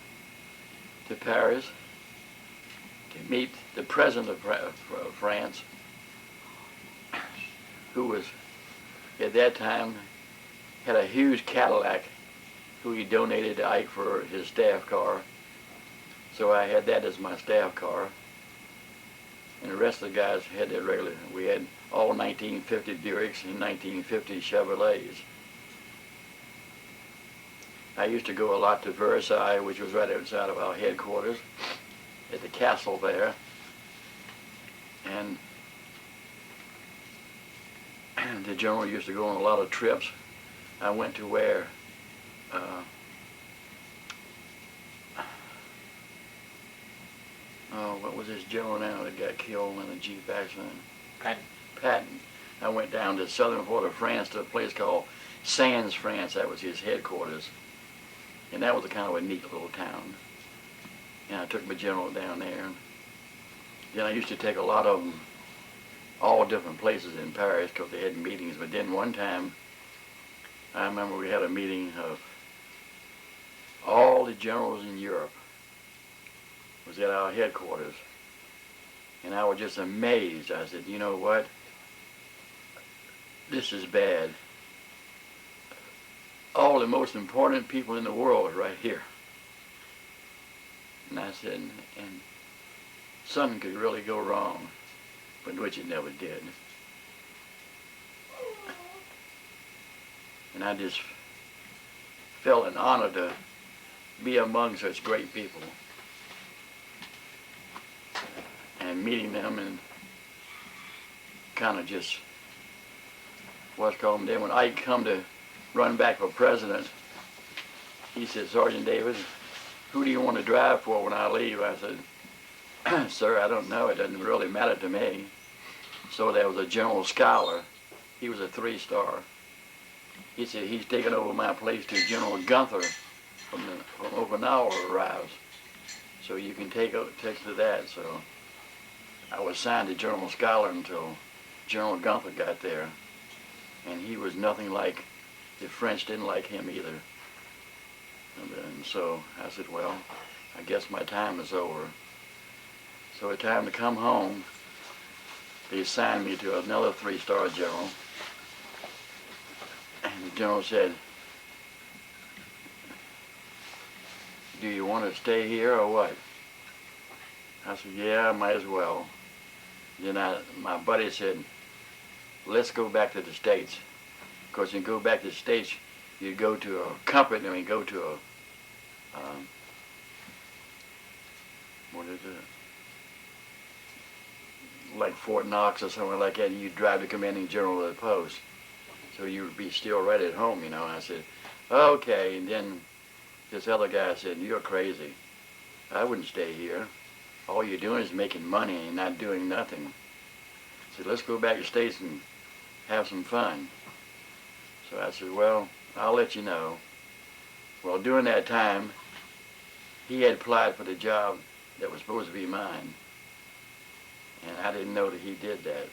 to Paris to meet the president of France, who was at that time had a huge Cadillac, who he donated to Ike for his staff car. So I had that as my staff car. And the rest of the guys had their regular. We had all 1950 Buicks and 1950 Chevrolets. I used to go a lot to Versailles, which was right outside of our headquarters, at the castle there. And the general used to go on a lot of trips. I went to where what was this general now that got killed in a Jeep accident? Patton. Patton. I went down to southern part of France to a place called Sands, France. That was his headquarters. And that was a kind of a neat little town. And I took my general down there. Then I used to take a lot of them all different places in Paris because they had meetings. But then one time, I remember we had a meeting of all the generals in Europe. It was at our headquarters. And I was just amazed. I said, you know what? This is bad. All the most important people in the world are right here. And I said, and something could really go wrong, but which it never did. And I just felt an honor to be among such great people and meeting them and kind of just what's called. Then when Ike come to run back for president, he said, Sergeant Davis, who do you want to drive for when I leave? I said, sir, I don't know. It doesn't really matter to me. So there was a General Schuyler. He was a 3-star. He said, he's taking over my place to General Gunther from Okinawa arrives. So you can take to that. So I was signed to General Schuyler until General Gunther got there. And he was nothing like, the French didn't like him either. And so I said, well, I guess my time is over. So it's time to come home. They assigned me to another 3-star general. And the general said, do you want to stay here or what? I said, yeah, I might as well. Then my buddy said, let's go back to the States. Because you go back to the States, you go to a company, and you go to a, what is it? Like Fort Knox or somewhere like that, and you drive the commanding general of the post. So you would be still right at home, you know. And I said, okay. And then this other guy said, you're crazy. I wouldn't stay here. All you're doing is making money and not doing nothing. I said, let's go back to the States and have some fun. So I said, well, I'll let you know. Well, during that time, he had applied for the job that was supposed to be mine. And I didn't know that he did that.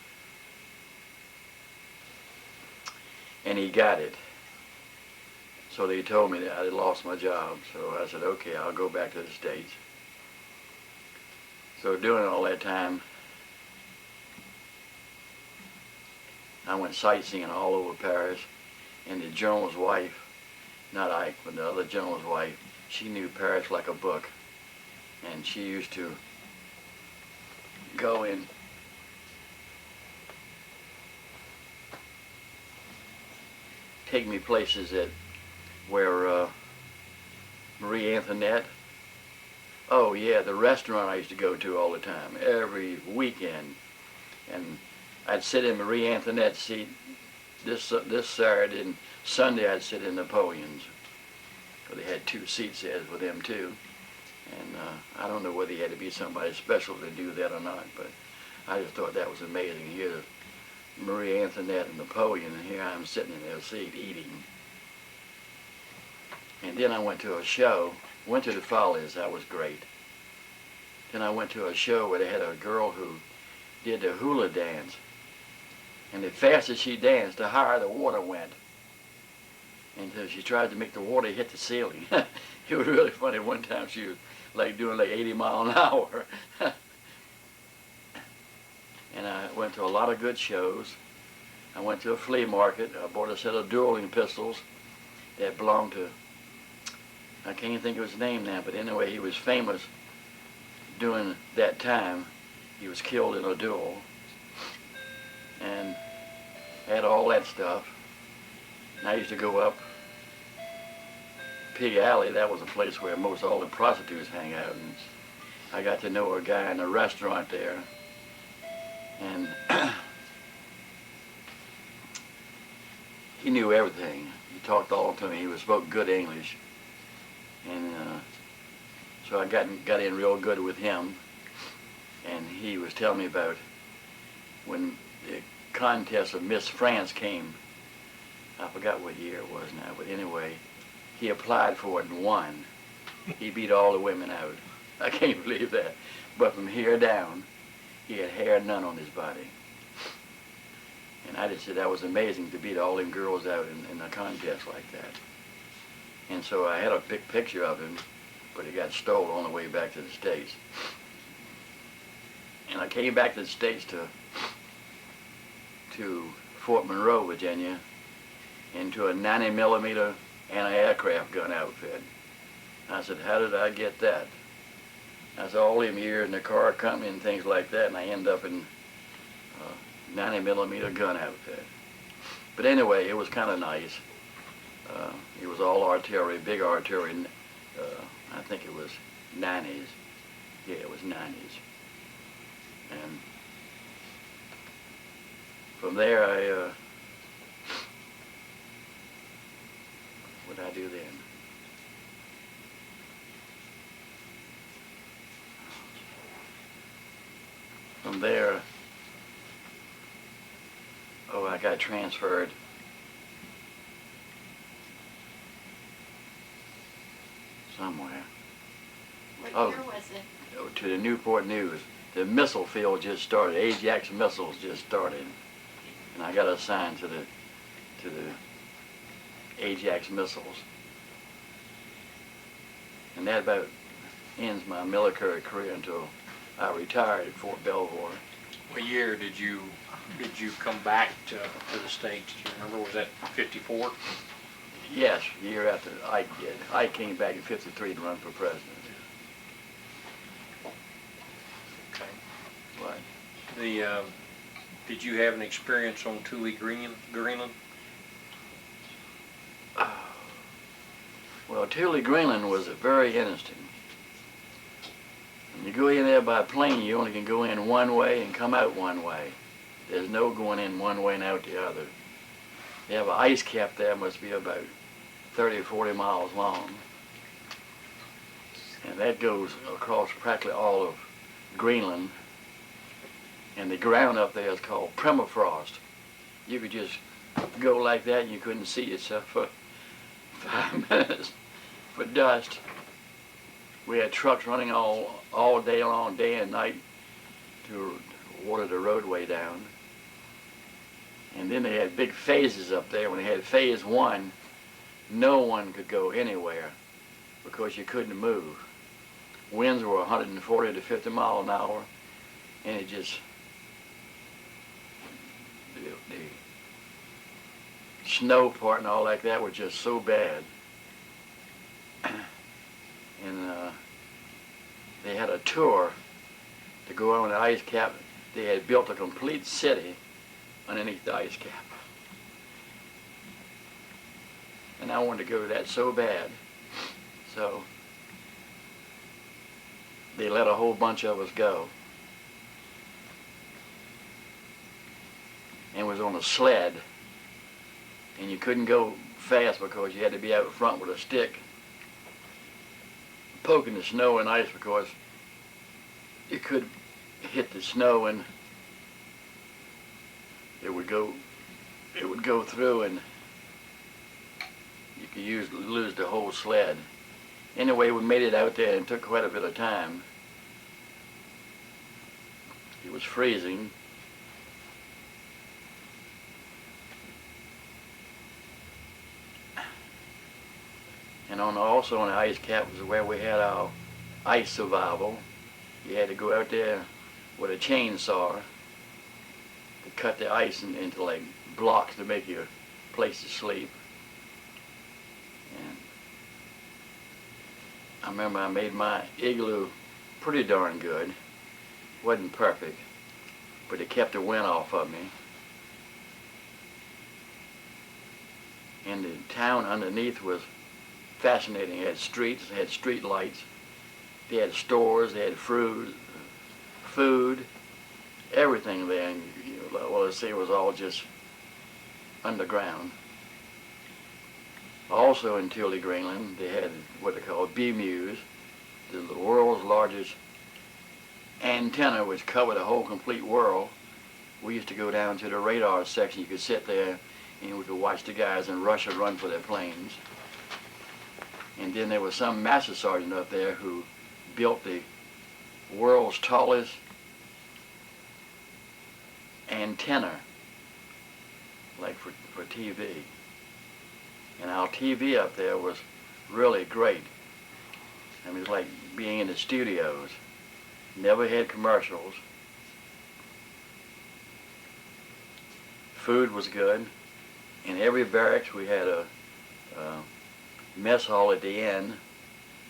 And he got it. So they told me that I had lost my job. So I said, okay, I'll go back to the States. So during all that time, I went sightseeing all over Paris. And the general's wife, not Ike, but the other general's wife, she knew Paris like a book. And she used to go in take me places where Marie Antoinette, oh yeah, the restaurant I used to go to all the time, every weekend. And I'd sit in Marie Antoinette's seat this Saturday, and Sunday I'd sit in Napoleon's. They had 2 seats there for them too. And I don't know whether you had to be somebody special to do that or not, but I just thought that was amazing. Here, Marie Antoinette and Napoleon, and here I'm sitting in their seat eating. And then I went to a show, went to the Follies, that was great. Then I went to a show where they had a girl who did the hula dance. And the faster she danced, the higher the water went. And so she tried to make the water hit the ceiling. It was really funny. One time she was like doing like 80 miles an hour. And I went to a lot of good shows. I went to a flea market. I bought a set of dueling pistols that belonged to, I can't even think of his name now, but anyway, he was famous during that time. He was killed in a duel. And had all that stuff. And I used to go up Pig Alley. That was a place where most all the prostitutes hang out. And I got to know a guy in a restaurant there. And he knew everything. He talked all to me. He spoke good English. And so I got in real good with him. And he was telling me about when the contest of Miss France came. I forgot what year it was now, but anyway, he applied for it and won. He beat all the women out. I can't believe that. But from here down, he had hair none on his body. And I just said that was amazing to beat all them girls out in a contest like that. And so I had a big picture of him, but it got stolen on the way back to the States. And I came back to the States to Fort Monroe, Virginia, into a 90 millimeter anti-aircraft gun outfit. I said, how did I get that? I said, all them years in the car company and things like that, and I end up in a 90 millimeter gun outfit. But anyway, it was kind of nice. It was all artillery, big artillery. I think it was 90s. Yeah, it was 90s. And from there, what did I do then? From there, I got transferred somewhere. What year was it? To the Newport News. The missile field just started. Ajax missiles just started, and I got assigned to the Ajax missiles, and that about ends my military career until I retired at Fort Belvoir. What year did you come back to the States? Do you remember? Was that 54? Yes, a year after Ike did. Ike came back in '53 to run for president. Okay. Right. Did you have an experience on Thule, Greenland? Well, Thule, Greenland was very interesting. When you go in there by plane, you only can go in one way and come out one way. There's no going in one way and out the other. They have an ice cap there, must be about 30 or 40 miles long. And that goes across practically all of Greenland. And the ground up there is called permafrost. You could just go like that and you couldn't see yourself for 5 minutes for dust. We had trucks running all day long, day and night, to water the roadway down. And then they had big phases up there. When they had phase 1, no one could go anywhere because you couldn't move. Winds were 140 to 50 miles an hour, and it just, the snow part and all like that was just so bad. And they had a tour to go on the ice cap. They had built a complete city underneath the ice cap. And I wanted to go to that so bad. So they let a whole bunch of us go. And was on a sled. And you couldn't go fast because you had to be out front with a stick poking the snow and ice because you could hit the snow and it would go through and you could lose the whole sled. Anyway, we made it out there and it took quite a bit of time. It was freezing. And also on the ice cap was where we had our ice survival. You had to go out there with a chainsaw to cut the ice into like blocks to make your place to sleep. And I remember I made my igloo pretty darn good. Wasn't perfect, but it kept the wind off of me. And the town underneath was fascinating. It had streets, it had street lights, they had stores, they had food, everything there. And, well, let's say it was all just underground. Also in Thule, Greenland, they had what they call BMUs, the world's largest antenna which covered the whole complete world. we used to go down to the radar section. You could sit there and we could watch the guys in Russia run for their planes. And then there was some master sergeant up there who built the world's tallest antenna, like for TV. And our TV up there was really great. I mean, it was like being in the studios. Never had commercials. Food was good. In every barracks we had a mess hall at the end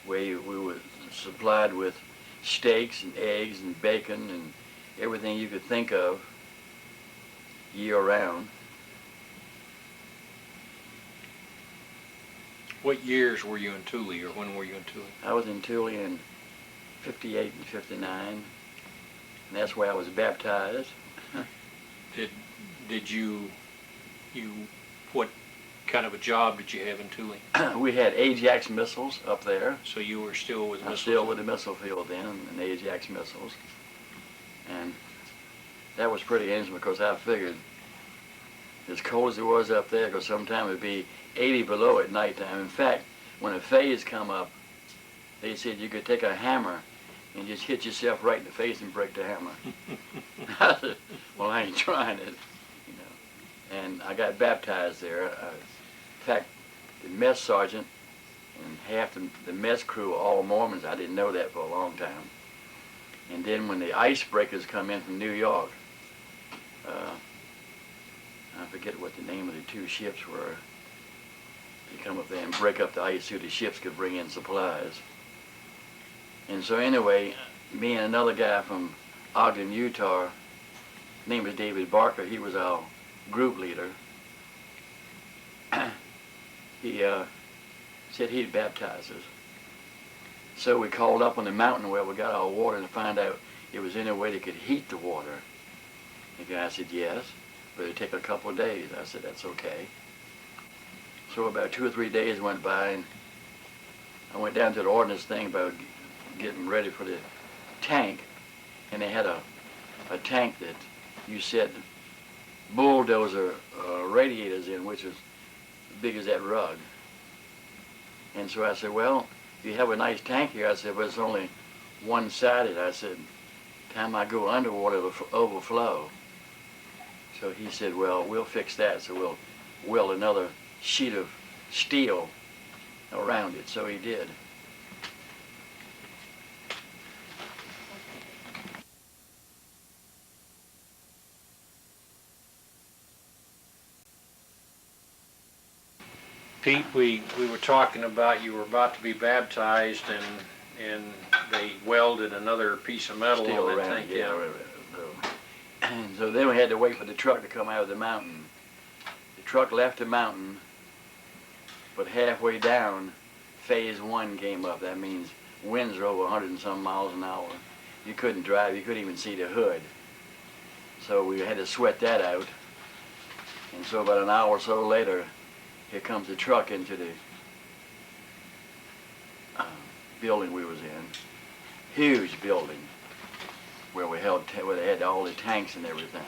where we were supplied with steaks and eggs and bacon and everything you could think of year round. What years were you in Thule, or when were you in Thule? I was in Thule in 58 and 59, and that's where I was baptized. Did you what kind of a job did you have in Thule? We had Ajax missiles up there. So you were still with I was missiles? still with the missile field then, and Ajax missiles. And that was pretty interesting because I figured as cold as it was up there, because sometimes it'd be 80 below at nighttime. In fact, when a phase come up, they said you could take a hammer and just hit yourself right in the face and break the hammer. I said, well, I ain't trying it, you know. And I got baptized there. In fact, the mess sergeant and half the mess crew were all Mormons. I didn't know that for a long time. And then when the icebreakers come in from New York, I forget what the name of the two ships were. They come up there and break up the ice so the ships could bring in supplies. And so anyway, me and another guy from Ogden, Utah, name was David Barker. He was our group leader. He said he'd baptize us. So we called up on the mountain where we got our water and find out it was any way they could heat the water. The guy said yes, but it'd take a couple of days. I said that's okay. So about 2 or 3 days went by, and I went down to the ordnance thing about getting ready for the tank, and they had a tank that you set bulldozer radiators in, which was as big as that rug. And so I said, well, you have a nice tank here. I said, but it's only one-sided. I said, time I go underwater, it'll overflow. So he said, well, we'll fix that. So we'll weld another sheet of steel around it. So he did. Pete, we were talking about you were about to be baptized, and they welded another piece of metal Steel on that around tank. it, yeah. And so then we had to wait for the truck to come out of the mountain. The truck left the mountain, but halfway down, phase 1 came up. That means winds are over 100 and some miles an hour. You couldn't drive, you couldn't even see the hood. So we had to sweat that out. And so about an hour or so later, here comes the truck into the building we was in. Huge building where where they had all the tanks and everything.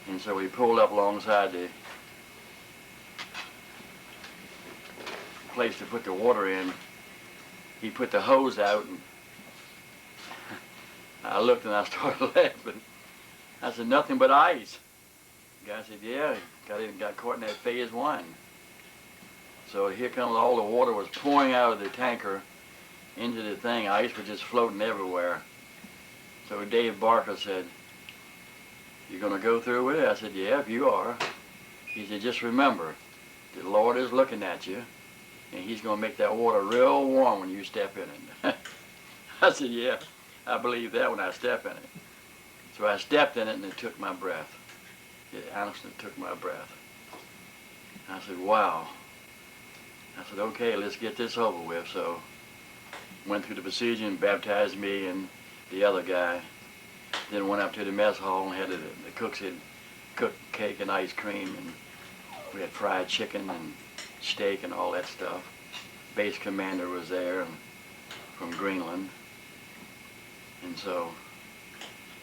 And so we pulled up alongside the place to put the water in. He put the hose out, and I looked and I started laughing. I said, nothing but ice. The guy said, yeah, got caught in that phase 1. So here comes all the water was pouring out of the tanker into the thing. Ice was just floating everywhere. So Dave Barker said, you gonna go through with it? I said, yeah, if you are. He said, just remember, the Lord is looking at you, and he's gonna make that water real warm when you step in it. I said, yeah, I believe that when I step in it. So I stepped in it and it took my breath. It honestly took my breath. I said, wow. I said, okay, let's get this over with. So went through the procedure and baptized me and the other guy. Then went up to the mess hall and had the cooks had cooked cake and ice cream, and we had fried chicken and steak and all that stuff. Base commander was there from Greenland. And so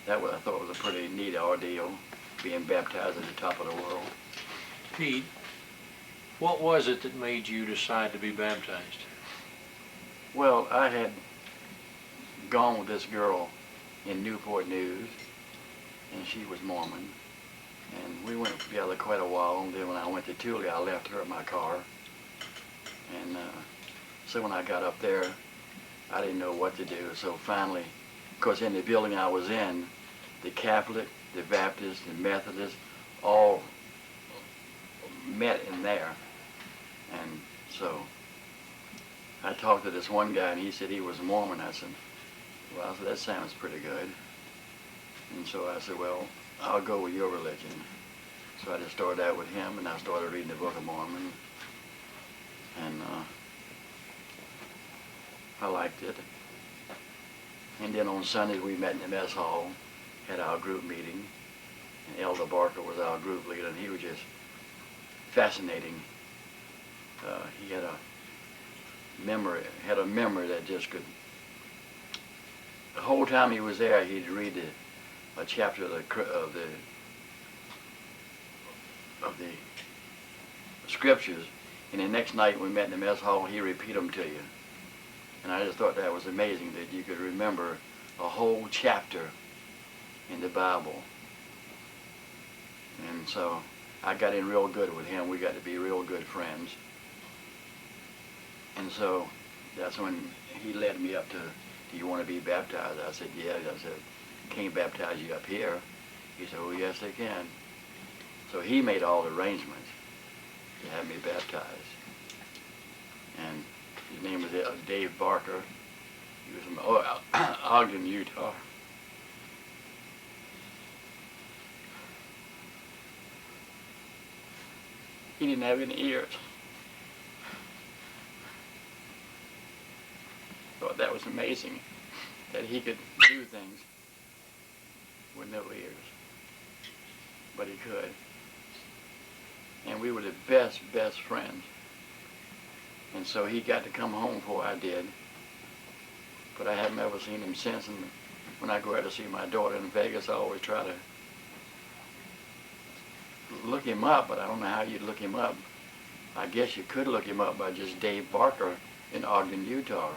I thought was a pretty neat ordeal, being baptized at the top of the world. Pete, what was it that made you decide to be baptized? Well, I had gone with this girl in Newport News, and she was Mormon, and we went together quite a while. And then when I went to Thule, I left her in my car, and so when I got up there, I didn't know what to do. So finally, of course, in the building I was in, the Catholic, the Baptist, the Methodist, all met in there. And so I talked to this one guy, and he said he was Mormon. I said, well, that sounds pretty good. And so I said, well, I'll go with your religion. So I just started out with him, and I started reading the Book of Mormon. And I liked it. And then on Sundays we met in the mess hall, had our group meeting, and Elder Barker was our group leader, and he was just fascinating. He had a memory that just could. The whole time he was there, he'd read a chapter of the scriptures, and the next night we met in the mess hall, he'd repeat them to you. And I just thought that was amazing that you could remember a whole chapter in the Bible. And so I got in real good with him. We got to be real good friends. And so that's when he led me up to, do you want to be baptized? I said, yeah. I said, can't baptize you up here. He said, oh, yes, they can. So he made all the arrangements to have me baptized. And his name was Dave Barker. He was from Ogden, Utah. He didn't have any ears. Thought that was amazing, that he could do things with no ears. But he could. And we were the best friends. And so he got to come home before I did. But I haven't ever seen him since. And when I go out to see my daughter in Vegas, I always try to look him up, but I don't know how you'd look him up. I guess you could look him up by just Dave Barker in Ogden, Utah.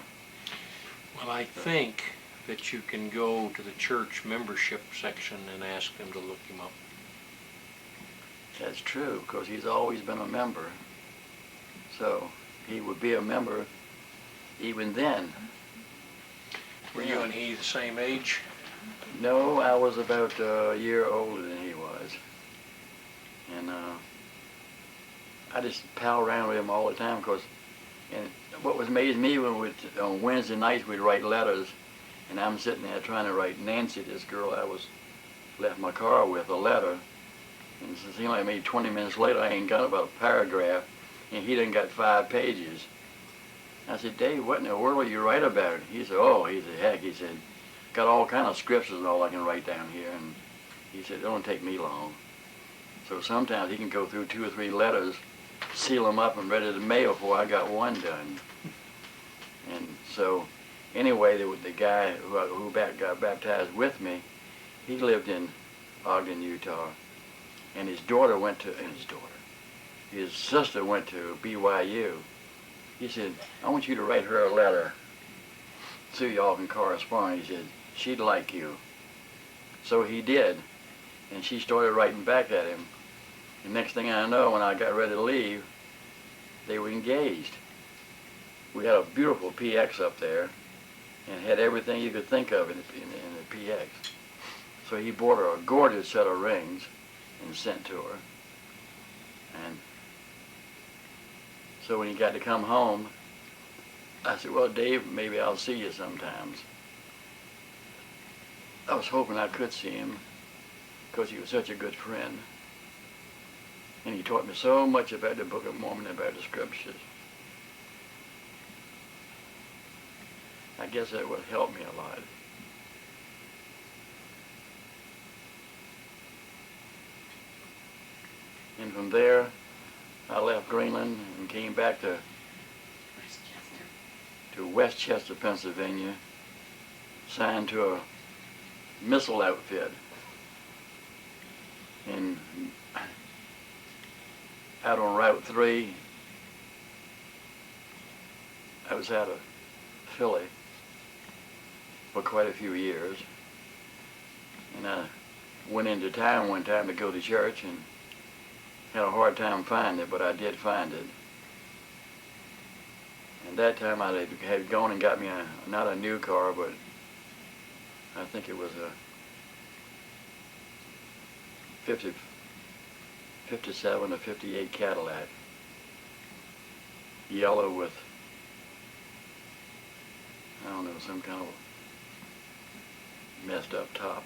Well, I think that you can go to the church membership section and ask them to look him up. That's true, because he's always been a member. So he would be a member even then. Were you and he the same age? No, I was about a year older than he was. And I just pal around with him all the time, and what was amazing me when on Wednesday nights we'd write letters, and I'm sitting there trying to write Nancy, this girl I left my car with, a letter, and it seemed like maybe 20 minutes later I ain't got about a paragraph, and he done got 5 pages. I said, Dave, what in the world will you write about? He said, heck, he said, got all kind of scriptures and all I can write down here, and he said, it don't take me long. So sometimes he can go through 2 or 3 letters, seal them up and ready to mail before I got one done. And so anyway, the guy who got baptized with me, he lived in Ogden, Utah, and his sister went to BYU. He said, I want you to write her a letter so y'all can correspond. He said, she'd like you. So he did, and she started writing back at him. The next thing I know, when I got ready to leave, they were engaged. We had a beautiful PX up there and had everything you could think of in the PX. So he bought her a gorgeous set of rings and sent to her. And so when he got to come home, I said, well, Dave, maybe I'll see you sometimes. I was hoping I could see him because he was such a good friend. And he taught me so much about the Book of Mormon, about the scriptures. I guess that would help me a lot. And from there, I left Greenland and came back to Westchester, Pennsylvania, signed to missile outfit. And out on Route 3, I was out of Philly for quite a few years. And I went into town one time to go to church and had a hard time finding it, but I did find it. And that time I had gone and got me not a new car, but I think it was a 57 or 58 Cadillac, yellow with, I don't know, some kind of messed up top.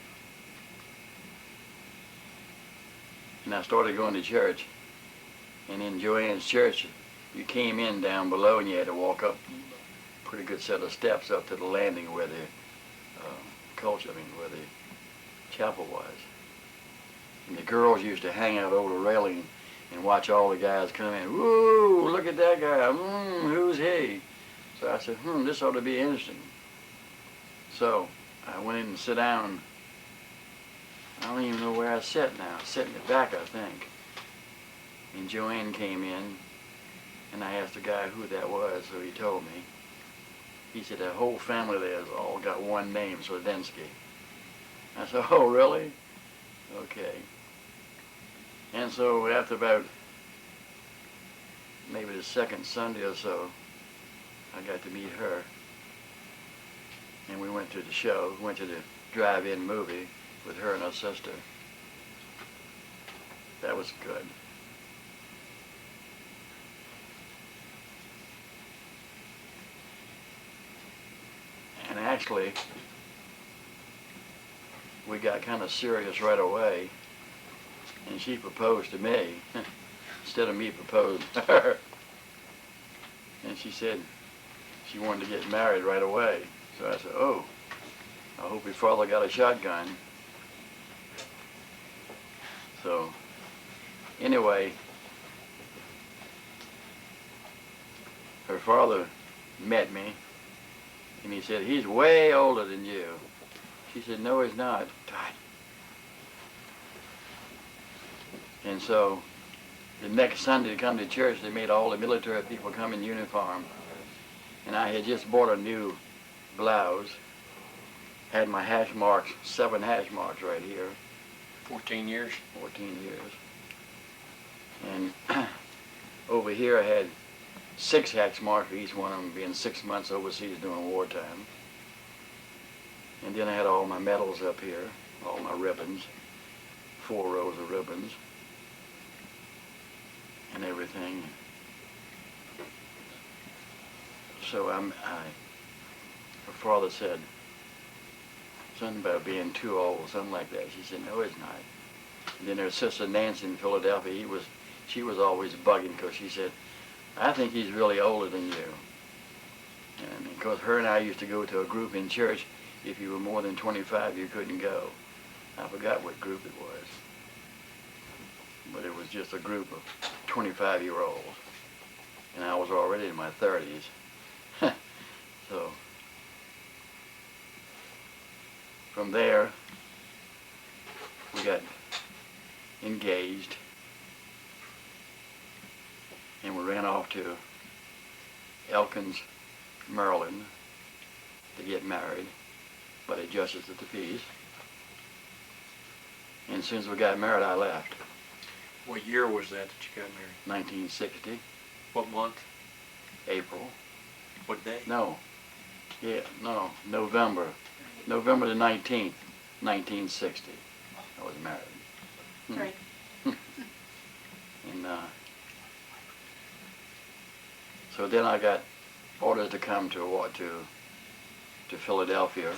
And I started going to church, and in Joanne's church, you came in down below and you had to walk up a pretty good set of steps up to the landing where the where the chapel was. And the girls used to hang out over the railing and watch all the guys come in. Woo, look at that guy. Who's he? So I said, this ought to be interesting. So I went in and sat down. I don't even know where I sat now. I sat in the back, I think. And Joanne came in, and I asked the guy who that was, so he told me. He said, the whole family there has all got one name, Sledensky. I said, oh, really? Okay. And so after about maybe the second Sunday or so, I got to meet her. And we went to the show, went to the drive-in movie with her and her sister. That was good. And actually, we got kind of serious right away, and she proposed to me instead of me proposing to her. And she said she wanted to get married right away. So I said, oh, I hope your father got a shotgun. So anyway, her father met me, and he said, he's way older than you. She said, no, he's not. God. And so the next Sunday to come to church, they made all the military people come in uniform. And I had just bought a new blouse, had my hash marks, 7 hash marks right here. 14 years? 14 years. And over here I had 6 hash marks for each one of them, being 6 months overseas during wartime. And then I had all my medals up here, all my ribbons, 4 rows of ribbons, and everything. So her father said something about being too old, something like that. She said, no, he's not. And then her sister Nancy in Philadelphia, she was always bugging because she said, I think he's really older than you. And because her and I used to go to a group in church, if you were more than 25, you couldn't go. I forgot what group it was. But it was just a group of 25-year-olds. And I was already in my 30s. So from there, we got engaged, and we ran off to Elkins, Maryland to get married by the justice of the peace. And as soon as we got married, I left. What year was that you got married? 1960, What month? April. What day? November. November the 19th, 1960. I was married. Right. And so then I got orders to come to Philadelphia.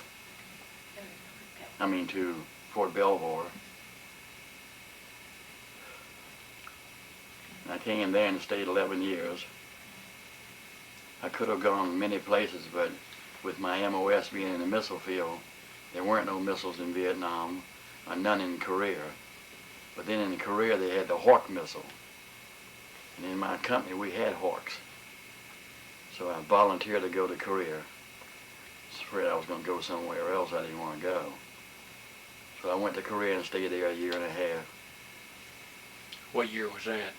To Fort Belvoir. And I came there and stayed 11 years. I could have gone many places, but with my MOS being in the missile field, there weren't no missiles in Vietnam, or none in Korea. But then in Korea they had the Hawk missile. And in my company we had Hawks. So I volunteered to go to Korea. I was afraid I was going to go somewhere else I didn't want to go. So I went to Korea and stayed there a year and a half. What year was that?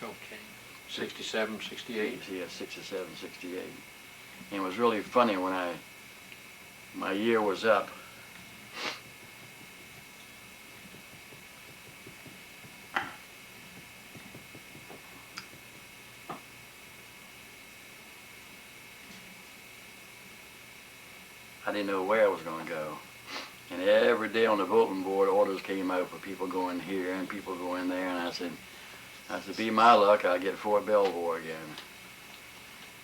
Okay. 67, 68? Yeah, 67, 68. And it was really funny when my year was up. I didn't know where I was going to go. And every day on the bulletin board, orders came out for people going here and people going there. And I said, be my luck, I'll get Fort Belvoir again.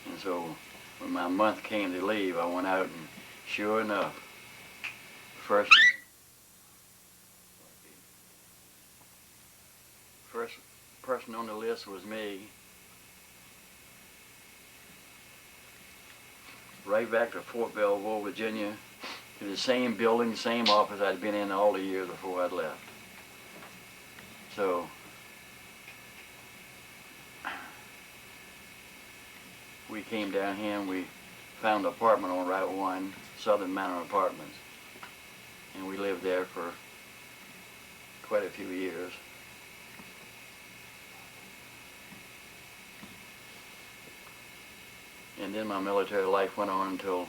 And so when my month came to leave, I went out and sure enough, first person on the list was me. Right back to Fort Belvoir, Virginia, to the same building, same office I'd been in all the years before I'd left. So we came down here and we found an apartment on Route 1, Southern Manor Apartments. And we lived there for quite a few years. And then my military life went on until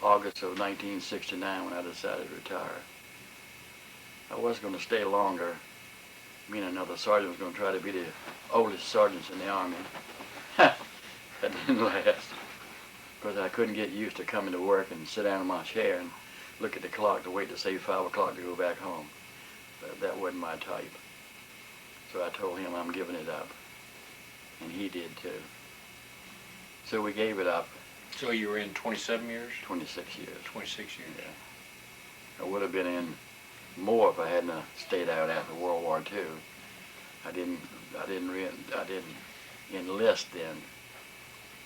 August of 1969 when I decided to retire. I was going to stay longer. Me and another sergeant was going to try to be the oldest sergeants in the Army. That didn't last, because I couldn't get used to coming to work and sit down in my chair and look at the clock to wait to say 5 o'clock to go back home. That wasn't my type. So I told him I'm giving it up. And he did too. So we gave it up. So you were in 27 years? 26 years. 26 years. Yeah. I would have been in more if I hadn't stayed out after World War II. I didn't enlist then.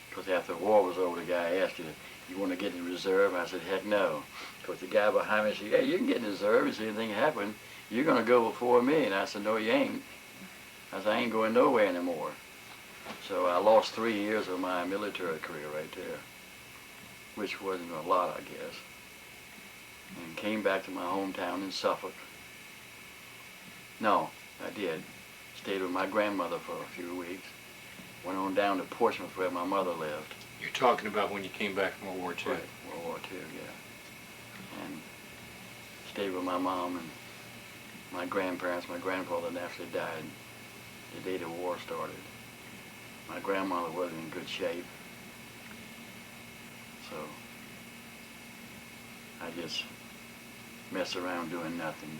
Because after the war was over, the guy asked you want to get in the reserve? I said, heck no. Because the guy behind me said, hey, you can get in the reserve. If anything happened, you're going to go before me. And I said, no, you ain't. I said, I ain't going nowhere anymore. So I lost 3 years of my military career right there, which wasn't a lot, I guess. And came back to my hometown in Suffolk. No, I did. Stayed with my grandmother for a few weeks. Went on down to Portsmouth where my mother lived. You're talking about when you came back from World War II. Right, World War II, yeah. And stayed with my mom and my grandparents. My grandfather naturally died the day the war started. My grandmother wasn't in good shape. So I just messed around doing nothing.